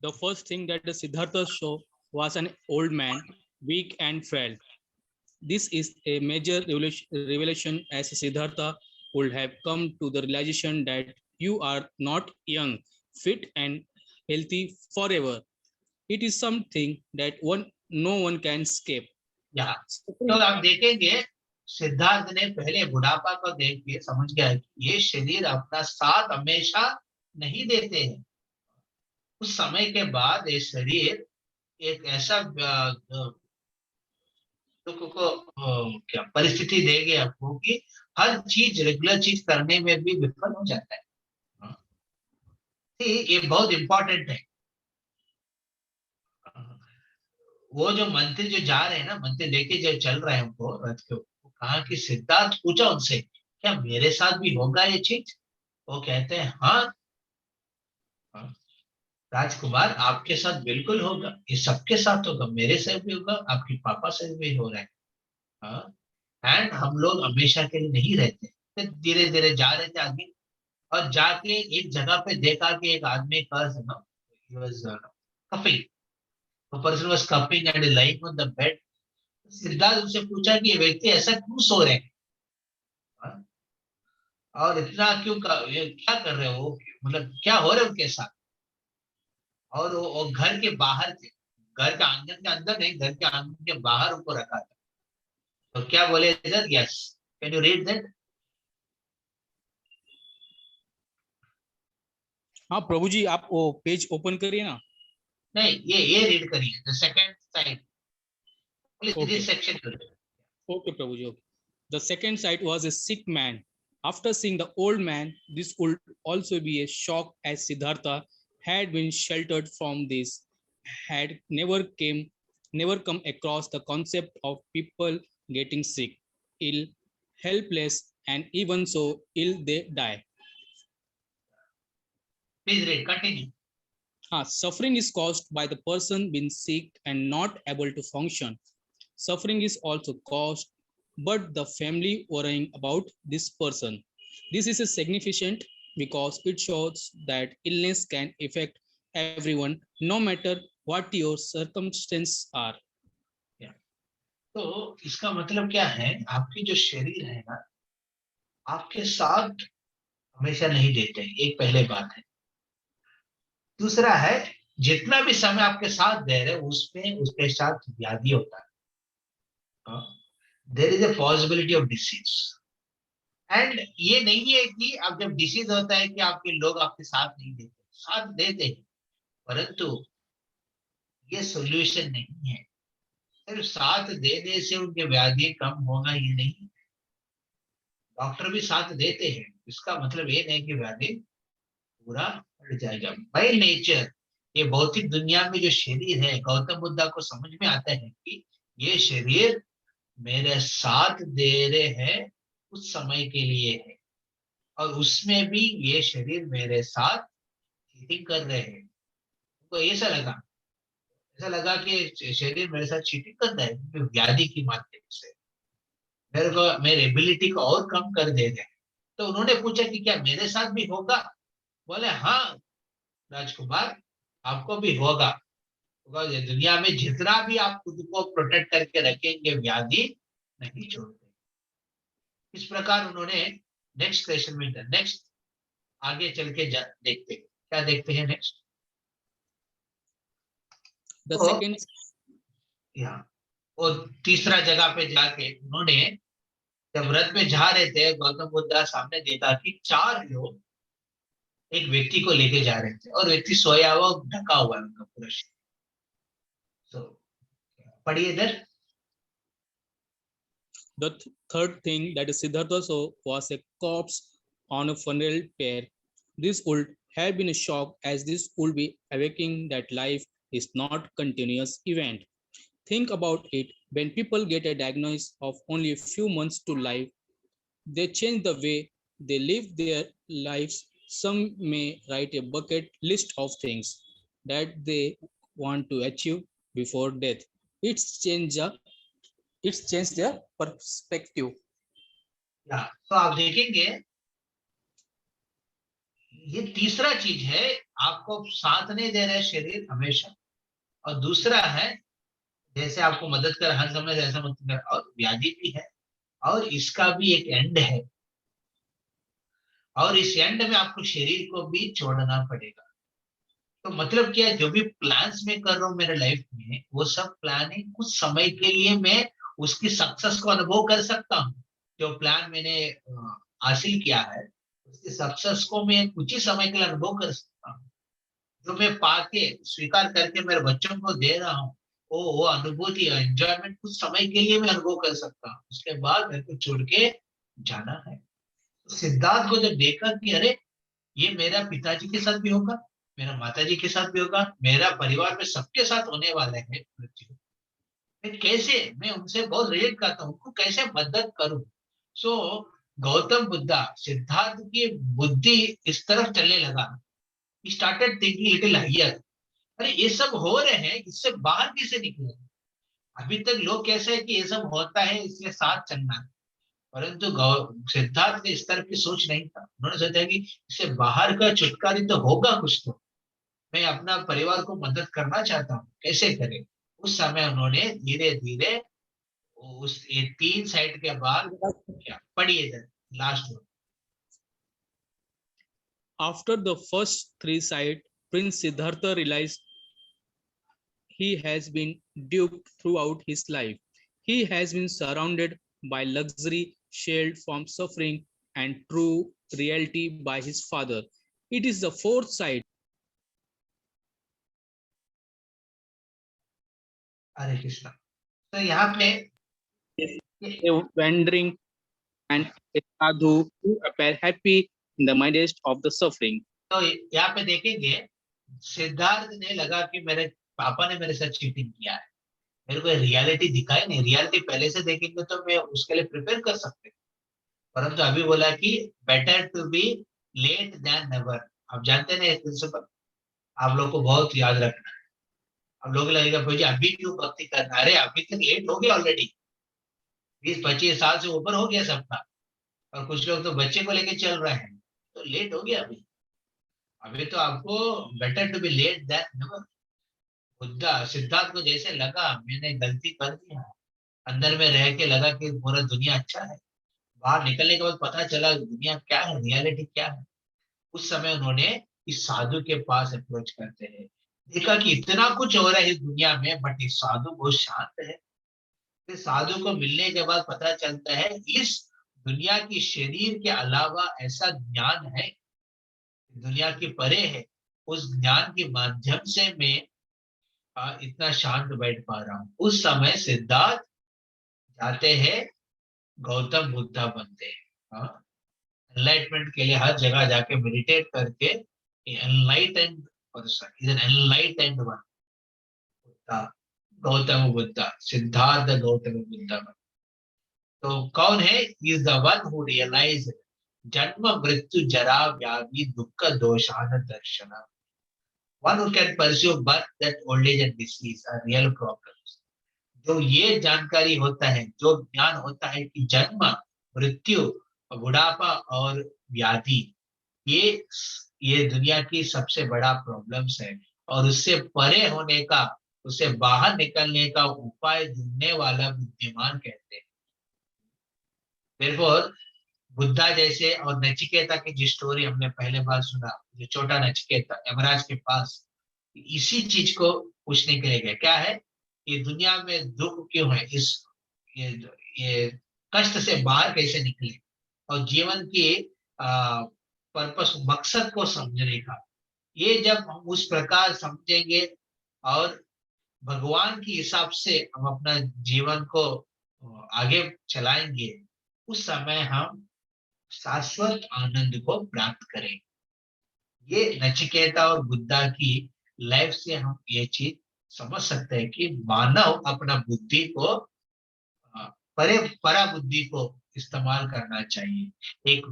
The first thing that the Siddhartha saw was an old man, weak and frail. This is a major revelation, as Siddhartha would have come to the realization that you are not young, fit and healthy forever. It is something that no one can escape. Yeah. तो आप देखेंगे सिद्धार्थ ने पहले बुढ़ापा को देख के समझ गया कि ये शरीर अपना साथ हमेशा नहीं देते हैं। उस समय के बाद ये शरीर एक ऐसा क्या परिस्थिति देगी आपको कि हर चीज रेगुलर चीज करने में भी विफल हो जाता है। ये बहुत इंपॉर्टेंट है। वो जो मंत्री जो जा रहे हैं ना, मंत्री लेके जो चल रहे हैं उनको रथ के ऊपर, कहा कि सिद्धार्थ पूछा उनसे क्या मेरे साथ भी होगा ये चीज? वो कहते हैं हाँ राजकुमार आपके साथ बिल्कुल होगा, ये सबके साथ होगा, मेरे से भी होगा, आपके पापा से भी हो रहा है। एंड हम लोग हमेशा के लिए नहीं रहते। फिर धीरे धीरे जा रहे थे आगे और जाके एक जगह पे देखा कि एक आदमी coughing, the person was coughing and lying on the bed। Siddharth उनसे पूछा कि ये व्यक्ति ऐसा क्यों सो रहे हैं और इतना क्यों क्या कर रहे हो, मतलब क्या हो रहा है उनके साथ? और वो घर के बाहर थे, घर के आंगन के अंदर नहीं, घर के आंगन के बाहर उनको रखा था। तो क्या बोले sir? Yes, can you read that? हाँ प्रभु जी, आप वो पेज ओपन करिए ना। नहीं, ये रीड करिए, the second side please, Okay. This section करिए। Okay, Prabhuji. Okay. The second sight was a sick man. After seeing the old man, this would also be a shock as Siddhartha had been sheltered from this, had never come across the concept of people getting sick, ill, helpless, and even so ill they die. Please read, continue. Suffering is caused by the person being sick and not able to function. Suffering is also caused, but the family worrying about this person. This is a significant because it shows that illness can affect everyone, no matter what your circumstances are. तो इसका मतलब क्या है, आपकी जो शरीर है ना, आपके साथ हमेशा नहीं देते, एक पहले बात है। दूसरा है, जितना भी समय आपके साथ दे रहे उसमें उसके साथ व्याधि होता है। There is a possibility of disease. And ये नहीं है कि अब जब डिसीज होता है कि आपके लोग आपके साथ नहीं देते, साथ देते हैं, परंतु ये सोल्यूशन नहीं है। सिर्फ साथ देने से उनके व्याधि कम होगा ये नहीं। डॉक्टर भी साथ देते हैं, इसका मतलब ये नहीं कि व्याधि पूरा बढ़ जाएगा। बाय नेचर ये भौतिक दुनिया में जो शरीर है, गौतम बुद्धा को समझ में आता है कि ये शरीर मेरे साथ दे रहे हैं, कुछ समय के लिए है, और उसमें भी ये शरीर मेरे साथ चीटिंग कर रहे हैं। तो ऐसा लगा कि शरीर मेरे साथ चीटिंग कर रहा है व्याधि की माध्यम से, मेरे को मेरी एबिलिटी को और कम कर दे रहे हैं। तो उन्होंने पूछा कि क्या मेरे साथ भी होगा? बोले हाँ राजकुमार, आपको भी होगा। दुनिया में जितना भी आप खुद को प्रोटेक्ट करके रखेंगे, व्याधि नहीं छोड़ते। इस प्रकार उन्होंने नेक्स्ट क्वेश्चन में नेक्स्ट आगे चल के देखते हैं, क्या देखते हैं नेक्स्ट। और तीसरा जगह पे जाके उन्होंने जब रथ में जा रहे थे, गौतम बुद्ध सामने देखा कि 4 लोग एक व्यक्ति को लेके जा रहे थे, और व्यक्ति सोया हुआ, ढका हुआ है उनका पूरा शरीर। पढ़िए इधर। The third thing that Siddhartha saw was a corpse on a funeral pyre. This would have been a shock, as this would be awakening that life is not a continuous event. Think about it. When people get a diagnosis of only a few months to life, they change the way they live their lives. Some may write a bucket list of things that they want to achieve before death. It's changed their perspective. तो आप देखेंगे ये तीसरा चीज है, आपको साथ नहीं दे रहे शरीर हमेशा, और दूसरा है जैसे आपको मदद कर हर समय जैसा मदद कर, और व्याधि भी है, और इसका भी एक एंड है, और इस एंड में आपको शरीर को भी छोड़ना पड़ेगा। तो मतलब क्या, जो भी प्लान्स मैं कर रहा हूँ मेरे लाइफ में, वो सब प्लानिंग कुछ समय के लिए मैं उसकी सक्सेस को अनुभव कर सकता हूँ। जो प्लान मैंने हासिल किया है उसकी सक्सेस को मैं कुछ ही समय के लिए अनुभव कर सकता हूँ। जो मैं पाके स्वीकार करके मेरे बच्चों को दे रहा हूँ, वो अनुभूति एंजॉयमेंट कुछ समय के लिए मैं अनुभव कर सकता हूँ, उसके बाद मेरे को छोड़ के जाना है। तो सिद्धार्थ को जब देखा कि अरे ये मेरा पिताजी के साथ भी होगा, मेरा माताजी के साथ भी होगा, मेरा परिवार में सबके साथ होने वाले हैं मृत्यु, मैं उनसे बहुत रिलेट करता हूँ, उनको कैसे मदद करूं। सो गौतम बुद्धा, सिद्धार्थ की बुद्धि इस तरफ चलने लगा। He started thinking little higher. अरे ये सब हो रहे हैं, इससे बाहर कैसे निकले? अभी तक लोग कैसे है कि ये सब होता है इसलिए साथ चलना है, परंतु सिद्धार्थ के इस तरफ की सोच नहीं था। उन्होंने सोचा कि इससे बाहर का छुटकारा तो होगा कुछ, तो मैं अपना परिवार को मदद करना चाहता हूँ, कैसे करें? उस समय उन्होंने धीरे धीरे उस ये 3 साइड के बाद पढ़िए इधर last one. After the first 3 sides, Prince Siddhartha realized he has been duped throughout his life. He has been surrounded by luxury, shielded from suffering and true reality by his father. It is the fourth side. हरे कृष्णा। तो यहाँ पे A wandering and a sadhu who appear happy in the midst of the suffering. तो यहाँ पे देखेंगे सिद्धार्थ ने लगा कि मेरे पापा ने मेरे साथ चीटिंग किया है, मेरे को रियलिटी दिखाई नहीं, रियलिटी पहले से देखेंगे तो मैं उसके लिए प्रिपेयर कर सकते, परंतु अभी बोला कि better to be late than never. आप जानते हैं ना इस प्रिंसिपल, आप लोग को बहुत याद रखना है। अब लोग लगेगा भाई अभी क्यों भक्ति करना, अरे अभी तक लेट हो गया ऑलरेडी, 20-25 साल से ऊपर हो गया सबका, और कुछ लोग तो बच्चे को लेके चल रहे हैं, तो लेट हो गया अभी। अभी तो आपको better to be late than never. Buddha Siddhartha को जैसे लगा मैंने गलती कर दिया, अंदर में रह के लगा कि पूरा दुनिया अच्छा है, बाहर निकलने के बाद पता चला दुनिया क्या है, रियलिटी क्या है। उस समय उन्होंने इस साधु के पास अप्रोच करते हैं, देखा कि इतना कुछ हो रहा है इस दुनिया में, बट इस साधु बहुत शांत है। फिर साधु को मिलने के बाद पता चलता है इस दुनिया की शरीर के अलावा ऐसा ज्ञान है, दुनिया की परे है, उस ज्ञान के माध्यम से मैं इतना शांत बैठ पा रहा हूँ। उस समय सिद्धार्थ जाते हैं, गौतम बुद्धा बनते हैं। एनलाइटमेंट के लिए हर जगह जाके मेडिटेट करके enlightened person is an enlightened one, Gautam Buddha, Siddharth Gautam Buddha. तो कौन है? Is the one who realise जन्म मृत्यु जरा व्याधि दुख दोषान दर्शन, one who can pursue birth that old age and disease are real problems. जो ये जानकारी होता है, जो ज्ञान होता है कि जन्म मृत्यु बुढ़ापा और व्याधि ये दुनिया की सबसे बड़ा प्रॉब्लम्स है, और उससे परे होने का, उससे बाहर निकलने का उपाय ढूंढने वाला बुद्धिमान कहते हैं। Therefore, बुद्धा जैसे, और नचिकेता की जो स्टोरी हमने पहले बार सुना, जो छोटा नचिकेता यमराज के पास इसी चीज को पूछने के लिए गया, क्या है कि दुनिया में दुख क्यों है, ये कष्ट से बाहर कैसे निकले, और जीवन की पर्पस मकसद को समझने का। ये जब हम उस प्रकार समझेंगे और भगवान के हिसाब से हम अपना जीवन को आगे चलाएंगे, उस समय हम शाश्वत आनंद को प्राप्त करेंगे। ये नचिकेता और बुद्धा की लाइफ से हम ये चीज समझ सकते हैं कि मानव अपना बुद्धि को परा बुद्धि को इस्तेमाल करना चाहिए। एक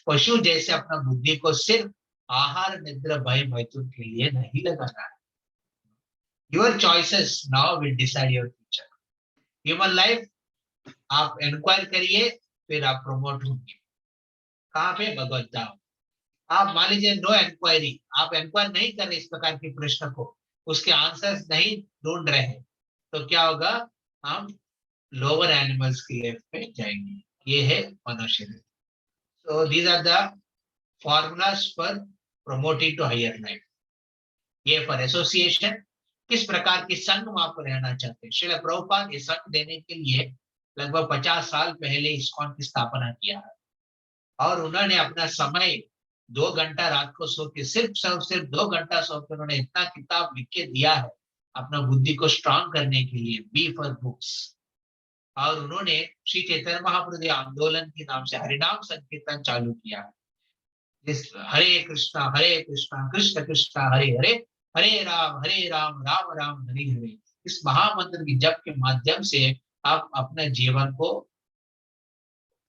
पशु जैसे अपना बुद्धि को सिर्फ आहार निद्रा भय मैथुन के लिए नहीं लगाना है। Your choices now will decide your future. Human life आप इंक्वायर करिए, फिर आप प्रमोट होंगे। कहाँ पे? भगवत धाम। आप मान लीजिए नो इंक्वायरी, आप इंक्वायर नहीं कर रहे इस प्रकार के प्रश्न को, उसके आंसर्स नहीं ढूंढ रहे हैं, तो क्या होगा? हम लोअर एनिमल्स की लाइफ में जाएंगे। ये है मनुष्य। So these are the formulas for promoting to higher life. ये फॉर एसोसिएशन, किस प्रकार की संघ में आप रहना चाहते हैं। श्रील प्रभुपाद ये संघ देने के लिए लगभग 50 साल पहले इस्कॉन की स्थापना किया है, और उन्होंने अपना समय 2 घंटा रात को सो के, सिर्फ 2 घंटा सो के उन्होंने इतना किताब लिख के दिया है अपना बुद्धि को स्ट्रांग करने के लिए, बी फॉर बुक्स। और उन्होंने श्री चैतन्य महाप्रभु आंदोलन के नाम से हरिनाम संकीर्तन चालू किया है, जिस हरे कृष्णा कृष्ण कृष्ण हरे हरे, हरे राम राम राम हरे हरे, इस महामंत्र की जप के माध्यम से आप अपने जीवन को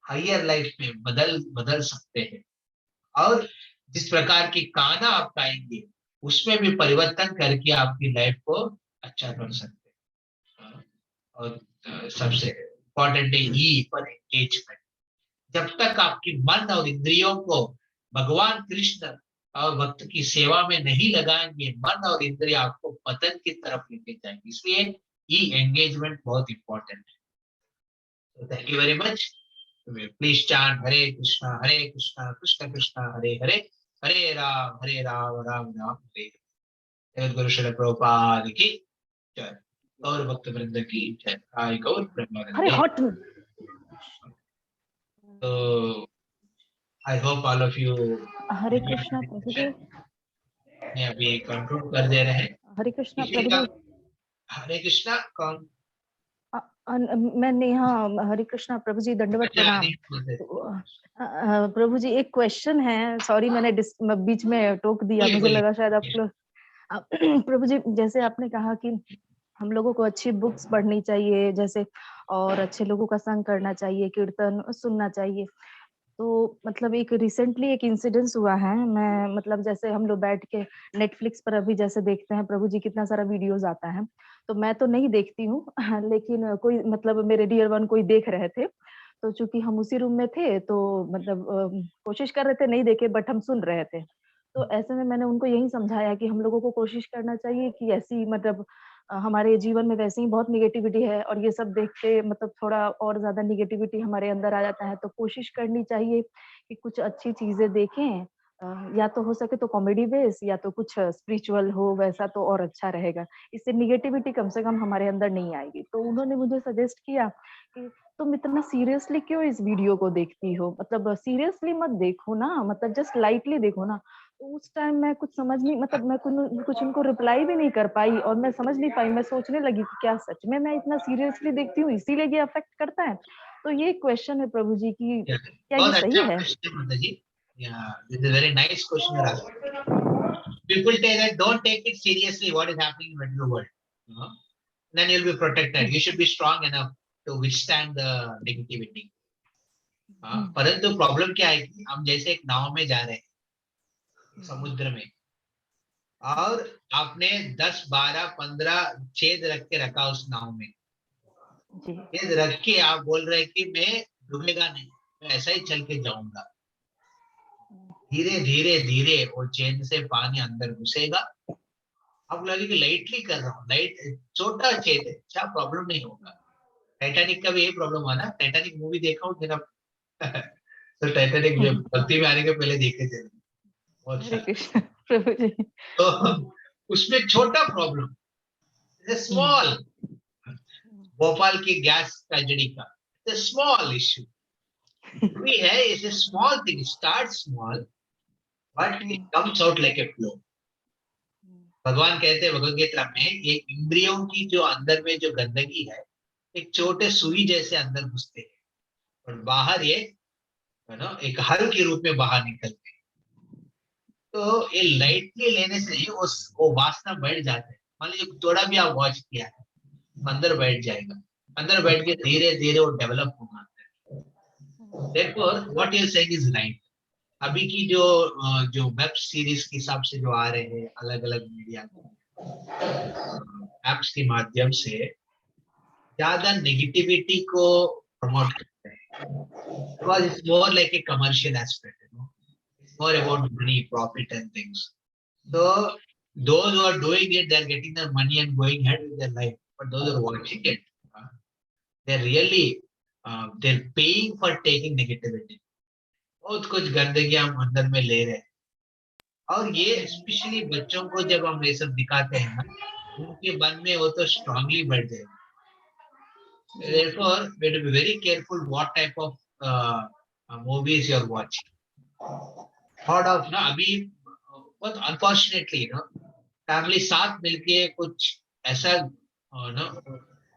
हायर लाइफ में बदल सकते हैं। और जिस प्रकार की गाना आप गाएंगे उसमें भी परिवर्तन करके आपकी लाइफ को अच्छा कर सकते हैं। और सबसे इम्पोर्टेंट है ई पर एंगेजमेंट। जब तक आपकी मन और इंद्रियों को भगवान कृष्ण और भक्त की सेवा में नहीं लगाएंगे, मन और इंद्रिय आपको पतन की तरफ लेके जाएंगे। इसलिए ई एंगेजमेंट बहुत इंपॉर्टेंट है। Thank you very much. Please chant Hare Krishna Krishna Krishna Hare Hare, Hare Ram Ram Ram Hare Hare. गुरु श्री प्रभुपाद की जय, और भक्त वृंद की जय। आई गौर प्रेमानंदे। तो I hope all of you हरे कृष्णा प्रभु जी। ने अभी कंक्लूड कर दे रहे हैं। हरे कृष्णा प्रभु जी। हरे कृष्णा कौन? मैं नेहा। हरे कृष्णा प्रभु जी, दंडवत प्रणाम। प्रभु जी एक क्वेश्चन है, सॉरी मैंने बीच में टोक दिया, मुझे लगा शायद आप लोग प्रभु जी, जैसे आपने कहा कि हम लोगों को अच्छी बुक्स पढ़नी चाहिए, जैसे और अच्छे लोगों का संग करना चाहिए, कीर्तन सुनना चाहिए। तो मतलब एक रिसेंटली एक इंसिडेंस हुआ है, मैं मतलब जैसे हम लोग बैठ के नेटफ्लिक्स पर अभी जैसे देखते हैं प्रभु जी कितना सारा वीडियोज़ आता है, तो मैं तो नहीं देखती हूँ लेकिन कोई मतलब मेरे डियर वन कोई देख रहे थे, तो चूँकि हम उसी रूम में थे तो मतलब कोशिश कर रहे थे नहीं देखे बट हम सुन रहे थे। तो ऐसे में मैंने उनको यही समझाया कि हम लोगों को कोशिश करना चाहिए कि ऐसी मतलब हमारे जीवन में वैसे ही बहुत नेगेटिविटी है और ये सब देख के मतलब थोड़ा और ज़्यादा नेगेटिविटी हमारे अंदर आ जाता है, तो कोशिश करनी चाहिए कि कुछ अच्छी चीज़ें देखें। या तो हो सके तो कॉमेडी बेस या तो कुछ स्पिरिचुअल हो वैसा तो और अच्छा रहेगा। इससे नेगेटिविटी कम से कम हमारे अंदर नहीं आएगी। तो उन्होंने मुझे सजेस्ट किया कि तुम इतना सीरियसली क्यों इस वीडियो को देखती हो? मतलब सीरियसली मत देखो ना, मतलब जस्ट लाइटली देखो ना। तो उस टाइम मैं कुछ समझ नहीं मतलब मैं कुछ उनको रिप्लाई भी नहीं कर पाई और मैं समझ नहीं पाई, मैं सोचने लगी कि क्या सच में मैं इतना सीरियसली देखती हूँ इसीलिए ये अफेक्ट करता है? तो ये क्वेश्चन है प्रभु जी कि Yeah. क्या ये बहुत सही अच्छा है? क्वेश्चन माता जी. Yeah, this is a very nice question you're asking. People say that don't take it seriously what is happening in the material world. You know? Then you'll be protected. You should be strong enough to withstand the negativity. परंतु problem क्या है कि हम जैसे एक नाव में जा रहे हैं समुद्र में और आपने 10, 12, 15 छेद रख के रखा उस नाव में, जी। छेद रख के आप बोल रहे हैं कि मैं डूबेगा नहीं, मैं ऐसा ही चल के जाऊंगा। धीरे धीरे धीरे वो चेन से पानी अंदर घुसेगा। आप लगे कि लाइटली कर रहा हूँ, लाइट छोटा छेद है, अच्छा प्रॉब्लम नहीं होगा। टाइटैनिक का भी यही प्रॉब्लम हुआ ना। टाइटैनिक मूवी देखा हूँ फिर तो टाइटैनिक जो भक्ति में आने के पहले देखे थे बहुत हरे सारे। कृष्ण प्रभु जी। तो उसमें छोटा प्रॉब्लम, स्मॉल, भोपाल की गैस ट्रेजेडी का स्मॉल इश्यू भी है। It's a small thing, it starts small but it comes out like a flow. भगवान कहते हैं भगवद गीता में ये इंद्रियों की जो अंदर में जो गंदगी है एक छोटे सुई जैसे अंदर घुसते हैं और बाहर ये एक हल के रूप में बाहर निकलते हैं। तो ये लाइटली लेने से वो वासना बढ़ जाता है। मान लीजिए थोड़ा भी आप वॉच किया है अंदर बैठ जाएगा, अंदर बैठ के धीरे धीरे वो डेवलप होगा। Therefore, what you're saying is right. अभी की जो वेब सीरीज के हिसाब से जो आ रहे हैं अलग अलग मीडिया एप्स के माध्यम से ज्यादा नेगेटिविटी को प्रमोट करते हैं, because it's more like a commercial aspect, it's more about money, profit and things. So those who are doing it, they're getting their money and going ahead with their life. But those who are watching it, they're really they're paying for taking negativity. बहुत कुछ गंदगी हम अंदर में ले रहे हैं और ये स्पेशली बच्चों को जब हम ये सब दिखाते हैं ना उनके मन में वो तो स्ट्रांगली बढ़ जाएगा। Therefore, we have to be very careful what type of movies you are watching. Thought of ना अभी बहुत unfortunately फैमिली साथ मिलके कुछ ऐसा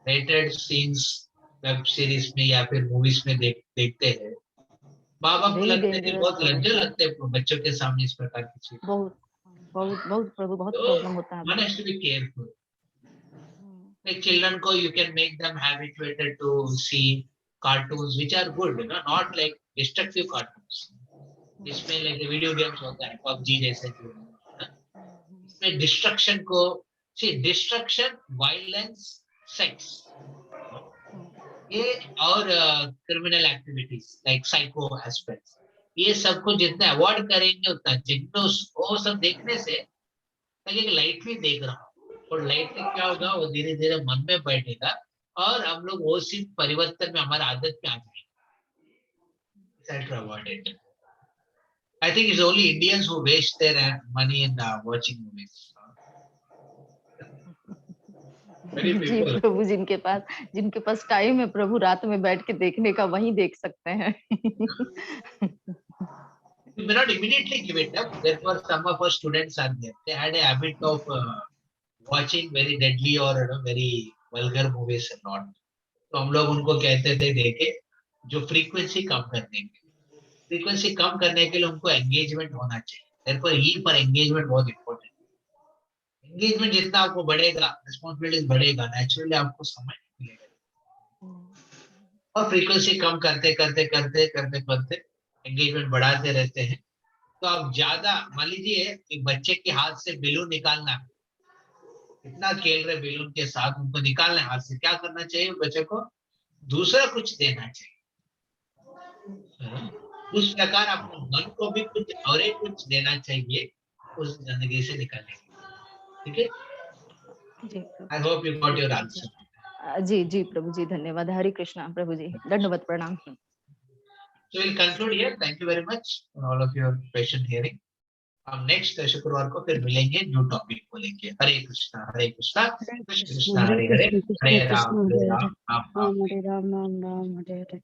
रेटेड सीन्स वेब सीरीज में या फिर मूवीज में देखते हैं। माँ बाप को वेरी लगता है कि डेंजरस बहुत है लज्जा वैसा। लगता है बच्चों के सामने इस प्रकार की चीज। बहुत बहुत बहुत प्रभु बहुत तो प्रॉब्लम होता है। one has to be careful. Like children ko you can make them habituated to see cartoons which are good, not like destructive cartoons. इसमें like video games होता है PUBG जैसे जो इसमें डिस्ट्रक्शन को डिस्ट्रक्शन, वायलेंस, सेक्स ये और criminal activities like psycho aspects, ये सबको जितना अवॉइड करेंगे उतना जिनको वो सब देखने से लगेगा लाइटली देख रहा हूँ और लाइटली क्या होगा वो धीरे धीरे मन में बैठेगा और हम लोग वो सिर्फ परिवर्तन में हमारा आदत में आ जाएगा। I think it's only Indians who waste their money in watching movies. Many ji people. प्रभु, जिनके पास टाइम है प्रभु रात में बैठ के देखने का वही देख सकते हैं। You may not immediately give it up. Therefore, some of our students are there. They had a habit of watching very deadly or very vulgar movies a lot. तो हम लोग उनको कहते थे देखे जो फ्रीक्वेंसी कम कर देंगे। फ्रीक्वेंसी कम करने के लिए उनको एंगेजमेंट होना चाहिए। Therefore, E पर एंगेजमेंट बहुत इम्पोर्टेंट। एंगेजमेंट जितना आपको बढ़ेगा, रिस्पॉन्सिबिलिटीज बढ़ेगा, नेचुरली आपको समय मिलेगा। और फ्रीक्वेंसी कम करते करते करते करते करते एंगेजमेंट बढ़ाते रहते हैं, तो आप ज्यादा, मान लीजिए एक बच्चे के हाथ से बेलून निकालना, इतना खेल रहे बेलून के साथ, उनको निकालना है हाथ से, क्या करना चाहिए बच्चे को? दूसरा कुछ देना चाहिए। उस प्रकार आपको मन को भी कुछ और एक कुछ देना चाहिए उस जिंदगी से निकलने के लिए। ठीक है, जी I hope you got your answer. जी जी प्रभु जी, धन्यवाद। हरे कृष्णा प्रभु जी, दंडवत प्रणाम। So we'll conclude here. Thank you very much for all of your patient hearing. हम नेक्स्ट शुक्रवार को फिर मिलेंगे न्यू टॉपिक को लेके। हरे कृष्णा कृष्ण कृष्ण हरे हरे, कृष्ण हरे कृष्ण राम हरे हरे, राम राम राम हरे राम राम राम हरे हरे।